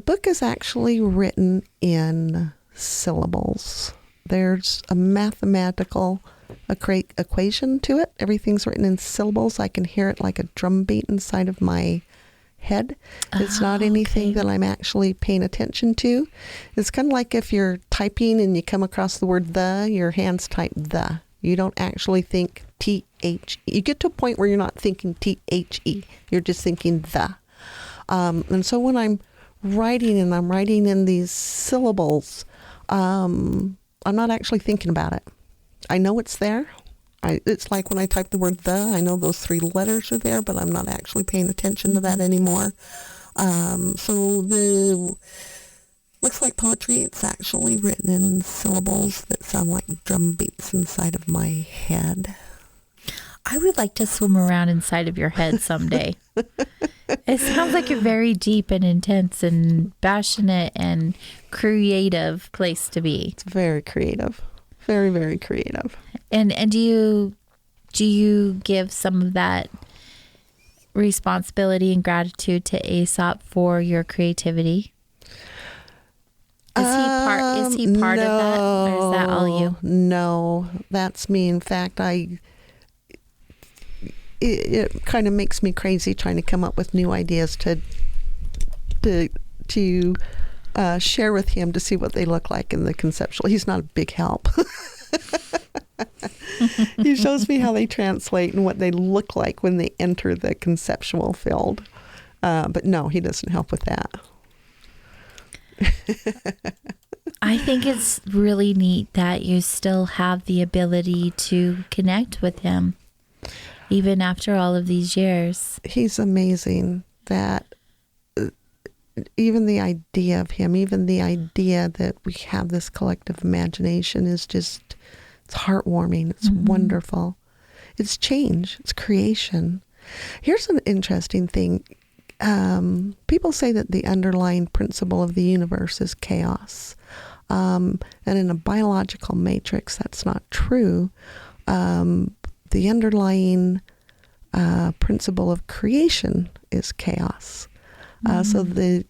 book is actually written in syllables. There's a mathematical equation to it. Everything's written in syllables. I can hear it like a drum beat inside of my head. It's not anything that I'm actually paying attention to. It's kind of like if you're typing and you come across the word the, your hands type the. You don't actually think T-H. You get to a point where you're not thinking T-H-E. You're just thinking the. And so when I'm writing and I'm writing in these syllables, I'm not actually thinking about it. I know it's there. It's like when I type the word the, I know those 3 letters are there, but I'm not actually paying attention to that anymore. So looks like poetry. It's actually written in syllables that sound like drum beats inside of my head. I would like to swim around inside of your head someday. It sounds like a very deep and intense and passionate and creative place to be. It's very creative. Very, very creative. And do you give some of that responsibility and gratitude to Aesop for your creativity? Is he part of that, or is that all you? No, that's me. In fact, it kind of makes me crazy trying to come up with new ideas to share with him to see what they look like in the conceptual. He's not a big help. He shows me how they translate and what they look like when they enter the conceptual field. But no, he doesn't help with that. I think it's really neat that you still have the ability to connect with him, even after all of these years. He's amazing. That even the idea of him, even the idea that we have this collective imagination is just, it's heartwarming. It's wonderful. It's change. It's creation. Here's an interesting thing. People say that the underlying principle of the universe is chaos. And in a biological matrix, that's not true. The underlying principle of creation is chaos. So the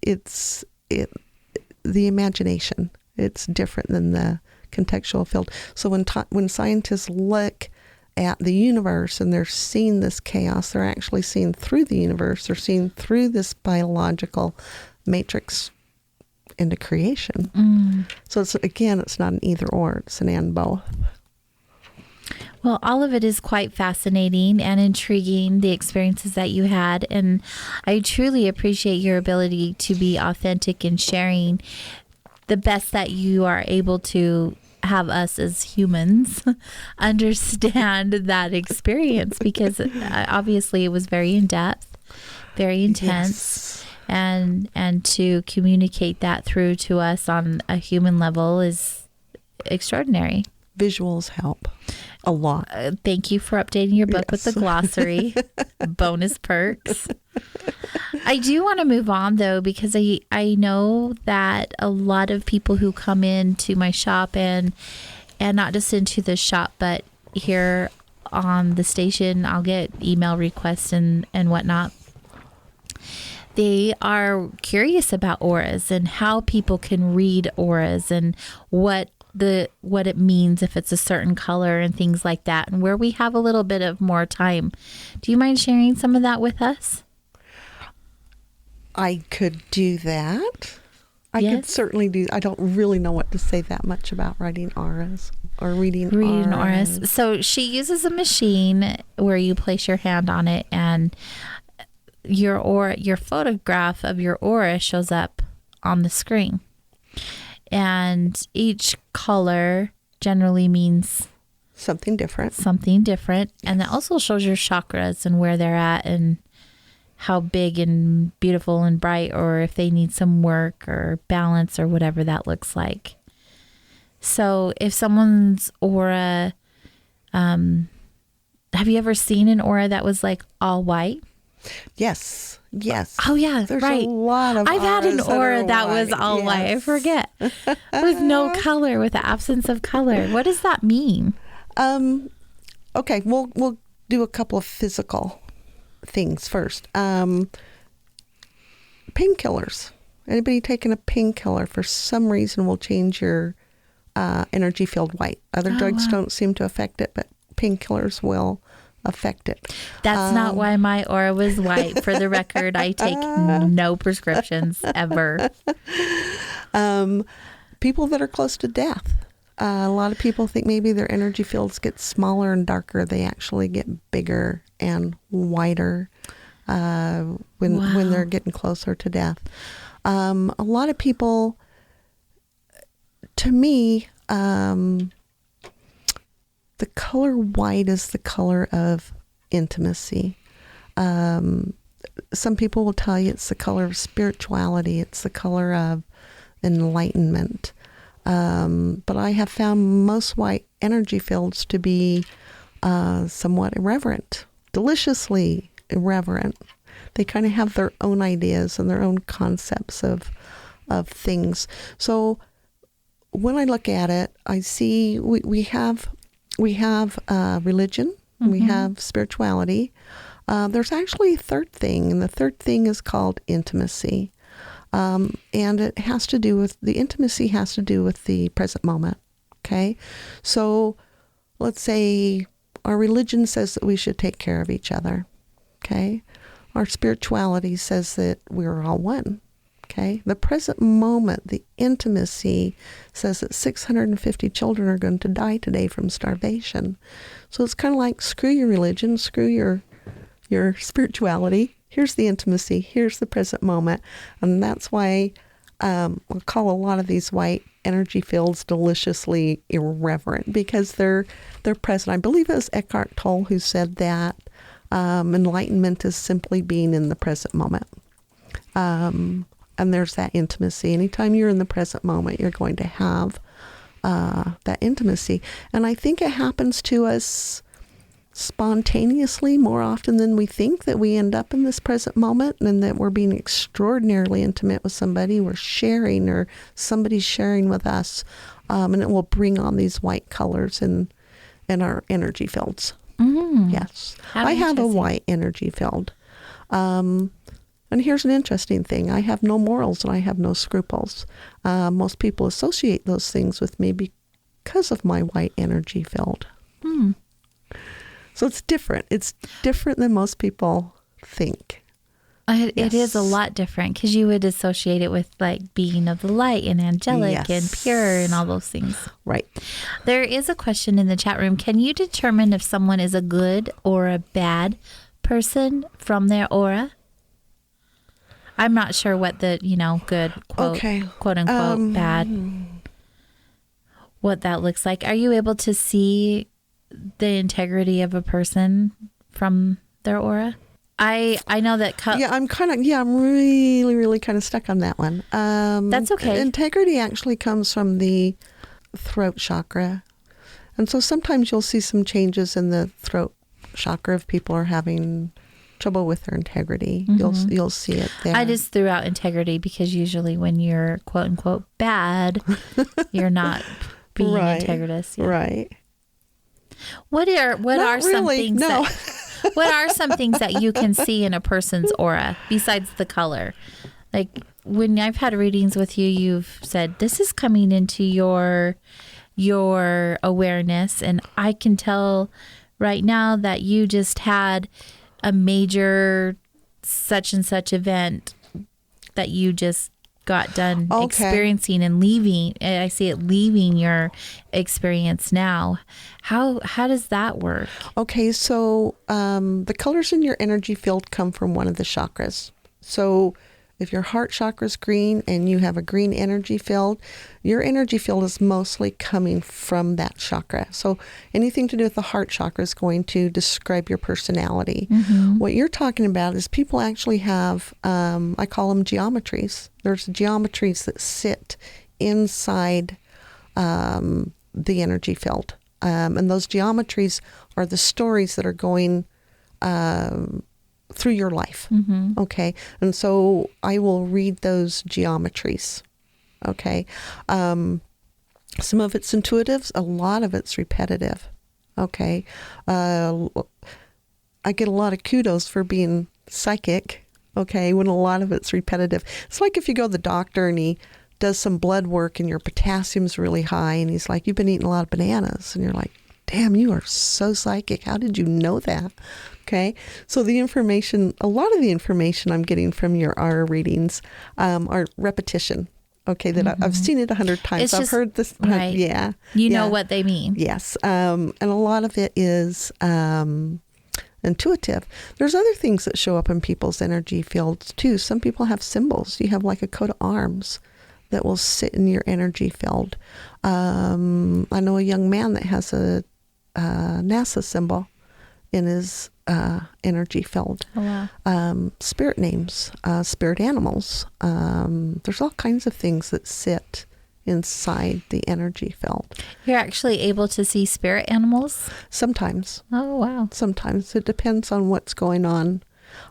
imagination, it's different than the contextual field. So when scientists look at the universe and they're seeing this chaos, they're actually seeing through the universe. They're seeing through this biological matrix into creation. So it's not an either or, it's an and both. Well, all of it is quite fascinating and intriguing, the experiences that you had. And I truly appreciate your ability to be authentic in sharing the best that you are able to have us as humans understand that experience, because obviously it was very in-depth, very intense. Yes. And to communicate that through to us on a human level is extraordinary. Visuals help. A lot. Thank you for updating your book with the glossary. Bonus perks. I do want to move on, though, because I know that a lot of people who come into my shop and not just into the shop, but here on the station, I'll get email requests and whatnot. They are curious about auras and how people can read auras and what it means if it's a certain color and things like that, and where we have a little bit of more time. Do you mind sharing some of that with us? I could do that. I could certainly do. I don't really know what to say that much about writing auras or reading auras. So she uses a machine where you place your hand on it, and your photograph of your aura shows up on the screen. And each color generally means something different. And that also shows your chakras and where they're at and how big and beautiful and bright, or if they need some work or balance or whatever that looks like. So if someone's aura, have you ever seen an aura that was like all white? Yes. Oh yeah, There's right. a lot of I've had an auras aura that was all white. I forget. With no color, with the absence of color. What does that mean? Okay, we'll do a couple of physical things first. Painkillers. Anybody taking a painkiller for some reason will change your energy field white. Other drugs don't seem to affect it, but painkillers will affect it. That's not why my aura was white. For the record, I take no prescriptions ever. People that are close to death. A lot of people think maybe their energy fields get smaller and darker. They actually get bigger and wider when they're getting closer to death. A lot of people, to me, the color white is the color of intimacy. Some people will tell you it's the color of spirituality. It's the color of enlightenment. But I have found most white energy fields to be somewhat irreverent, deliciously irreverent. They kind of have their own ideas and their own concepts of things. So when I look at it, I see we have religion, we have spirituality. There's actually a third thing, and the third thing is called intimacy. And it has to do with, the intimacy has to do with the present moment. Okay. So let's say our religion says that we should take care of each other. Okay. Our spirituality says that we're all one. Okay. The present moment, the intimacy says that 650 children are going to die today from starvation. So it's kind of like, screw your religion, screw your spirituality. Here's the intimacy. Here's the present moment. And that's why we'll call a lot of these white energy fields deliciously irreverent, because they're present. I believe it was Eckhart Tolle who said that enlightenment is simply being in the present moment. And there's that intimacy. Anytime you're in the present moment, you're going to have that intimacy. And I think it happens to us spontaneously more often than we think, that we end up in this present moment and that we're being extraordinarily intimate with somebody. We're sharing, or somebody's sharing with us, and it will bring on these white colors in our energy fields. Yes. I have a white energy field. And here's an interesting thing. I have no morals and I have no scruples. Most people associate those things with me because of my white energy field. So it's different. It's different than most people think. It is a lot different, because you would associate it with like being of the light and angelic and pure and all those things. Right. There is a question in the chat room. Can you determine if someone is a good or a bad person from their aura? I'm not sure what the, good quote unquote bad, what that looks like. Are you able to see the integrity of a person from their aura? I know that. I'm really, really kind of stuck on that one. That's okay. Integrity actually comes from the throat chakra. And so sometimes you'll see some changes in the throat chakra if people are having trouble with their integrity. You'll see it there. I just threw out integrity because usually when you're quote unquote bad, you're not being integritous. Yeah. Right. What are some things no. what are some things that you can see in a person's aura besides the color? Like when I've had readings with you, you've said this is coming into your awareness, and I can tell right now that you just had a major such and such event that you just got done experiencing and leaving. I see it leaving your experience now. How does that work? Okay, so the colors in your energy field come from one of the chakras. So if your heart chakra is green and you have a green energy field, your energy field is mostly coming from that chakra. So anything to do with the heart chakra is going to describe your personality. What you're talking about is people actually have, I call them geometries. There's geometries that sit inside the energy field. And those geometries are the stories that are going through your life. Okay. And so I will read those geometries. Okay. Some of it's intuitive. A lot of it's repetitive. Okay. I get a lot of kudos for being psychic. Okay. When a lot of it's repetitive. It's like if you go to the doctor and he does some blood work and your potassium's really high and he's like, you've been eating a lot of bananas. And you're like, damn, you are so psychic. How did you know that? Okay. So the information, a lot of the information I'm getting from your aura readings are repetition. Okay. That I've seen it 100 times. It's I've just, heard this. Right. Yeah. You know what they mean. Yes. And a lot of it is intuitive. There's other things that show up in people's energy fields too. Some people have symbols. You have like a coat of arms that will sit in your energy field. I know a young man that has a NASA symbol in his energy field. Oh, wow. Spirit names, spirit animals. There's all kinds of things that sit inside the energy field. You're actually able to see spirit animals? Sometimes. Oh, wow. Sometimes. It depends on what's going on.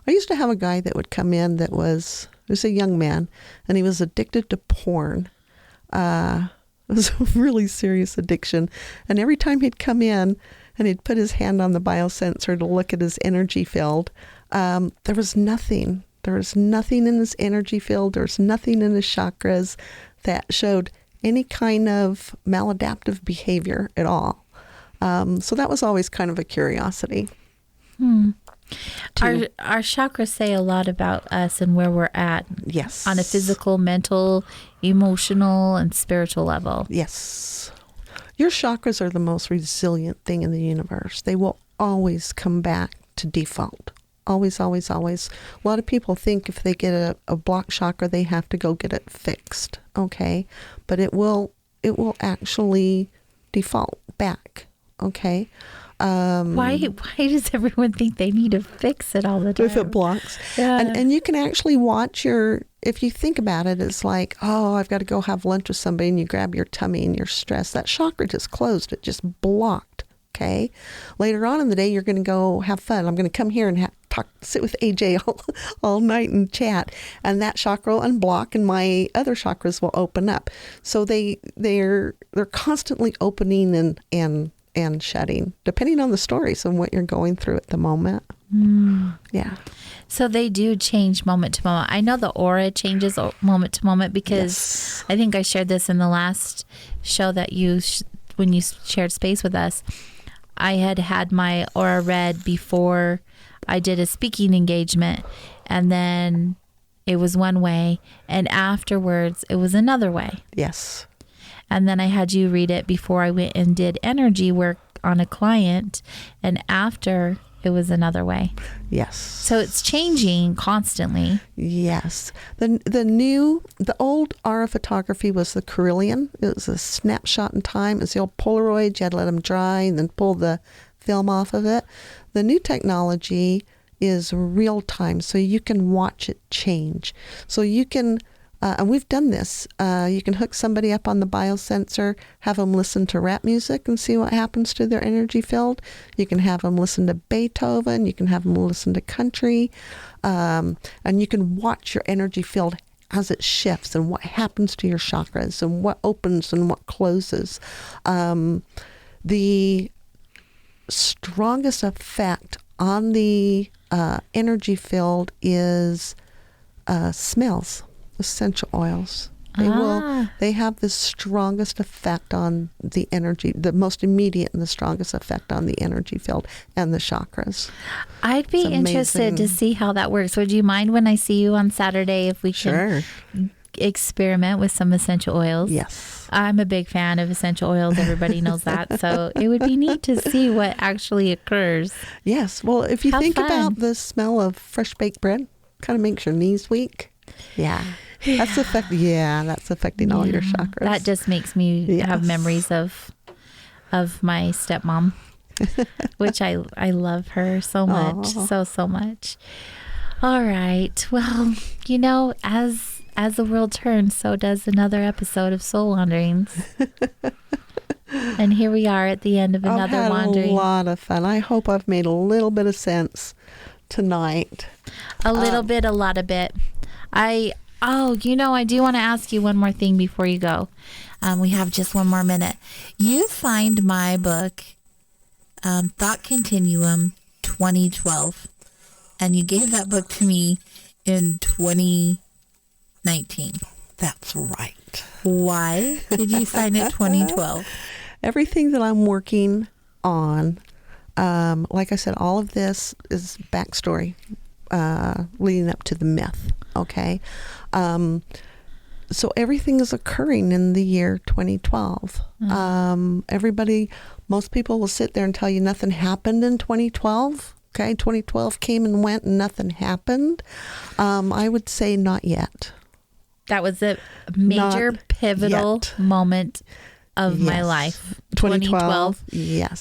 I used to have a guy that would come in that was a young man, and he was addicted to porn. It was a really serious addiction. And every time he'd come in and he'd put his hand on the biosensor to look at his energy field, there was nothing. There was nothing in his energy field. There was nothing in his chakras that showed any kind of maladaptive behavior at all. So that was always kind of a curiosity. Our chakras say a lot about us and where we're at. Yes. On a physical, mental, emotional, and spiritual level. Yes. Your chakras are the most resilient thing in the universe. They will always come back to default. Always, always, always. A lot of people think if they get a blocked chakra, they have to go get it fixed. Okay. But it will actually default back. Okay. Why does everyone think they need to fix it all the time? If it blocks. Yeah. And you can actually watch if you think about it, it's like, oh, I've got to go have lunch with somebody, and you grab your tummy and you're stressed. That chakra just closed. It just blocked. Okay. Later on in the day, you're going to go have fun. I'm going to come here and sit with AJ all night and chat. And that chakra will unblock and my other chakras will open up. So they're constantly opening and shutting, depending on the stories and what you're going through at the moment. Yeah. So they do change moment to moment. I know the aura changes moment to moment because I think I shared this in the last show that when you shared space with us. I had my aura read before I did a speaking engagement, and then it was one way, and afterwards it was another way. Yes. And then I had you read it before I went and did energy work on a client, and after it was another way. Yes. So it's changing constantly. Yes. The old aura photography was the Carillion. It was a snapshot in time. It's the old Polaroid. You had to let them dry and then pull the film off of it. The new technology is real time, so you can watch it change. So you can and we've done this. You can hook somebody up on the biosensor, have them listen to rap music and see what happens to their energy field. You can have them listen to Beethoven. You can have them listen to country. And you can watch your energy field as it shifts and what happens to your chakras and what opens and what closes. The strongest effect on the energy field is smells, essential oils. They have the strongest effect on the energy, the most immediate and the strongest effect on the energy field and the chakras. I'd be interested to see how that works. Would you mind when I see you on Saturday if we can experiment with some essential oils? Yes. I'm a big fan of essential oils. Everybody knows that. So it would be neat to see what actually occurs. Yes. Well, if you think about the smell of fresh baked bread, kind of makes your knees weak. Yeah. That's affecting all your chakras. That just makes me have memories of my stepmom, which I love her so much, so much. All right. Well, as the world turns, so does another episode of Soul Wanderings. And here we are at the end of another wandering. A lot of fun. I hope I've made a little bit of sense tonight. A little bit, a lot of bit. I do want to ask you one more thing before you go. We have just one more minute. You signed my book, Thought Continuum 2012, and you gave that book to me in 2019. That's right. Why did you sign it 2012? Everything that I'm working on, like I said, all of this is backstory leading up to the myth. Okay. So everything is occurring in the year 2012. Most people will sit there and tell you nothing happened in 2012. Okay. 2012 came and went and nothing happened. I would say not yet. That was a major pivotal moment of my life. 2012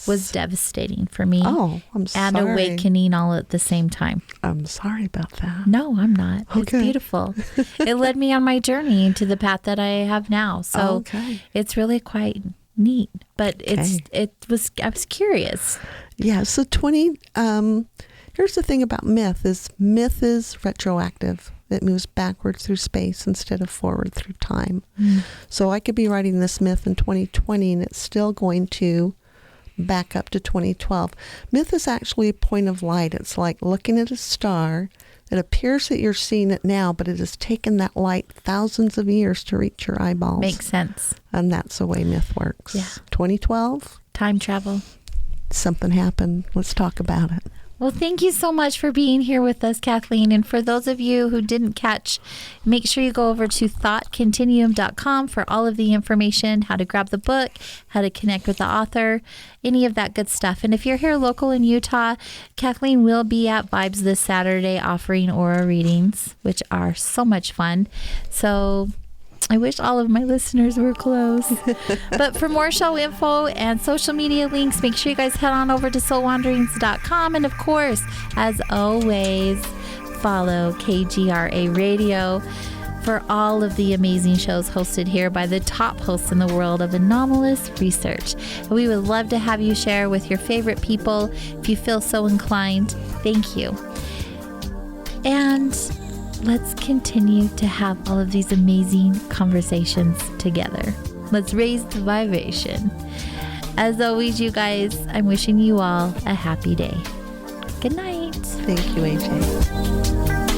was devastating for me. Oh, I'm sorry. And awakening all at the same time. I'm sorry about that. No, I'm not. Okay. It's beautiful. It led me on my journey into the path that I have now. So it's really quite neat. But I was curious. Yeah. So here's the thing about myth is retroactive. It moves backwards through space instead of forward through time. So I could be writing this myth in 2020 and it's still going to back up to 2012. Myth is actually a point of light. It's like looking at a star. It appears that you're seeing it now, but it has taken that light thousands of years to reach your eyeballs. Makes sense. And that's the way myth works. Yeah. 2012. Time travel. Something happened. Let's talk about it. Well, thank you so much for being here with us, Kathleen. And for those of you who didn't catch, make sure you go over to thoughtcontinuum.com for all of the information, how to grab the book, how to connect with the author, any of that good stuff. And if you're here local in Utah, Kathleen will be at Vibes this Saturday offering aura readings, which are so much fun. So I wish all of my listeners were close. But for more show info and social media links, make sure you guys head on over to soulwanderings.com. And of course, as always, follow KGRA Radio for all of the amazing shows hosted here by the top hosts in the world of anomalous research. We would love to have you share with your favorite people if you feel so inclined. Thank you. And let's continue to have all of these amazing conversations together. Let's raise the vibration. As always, you guys, I'm wishing you all a happy day. Good night. Thank you, AJ.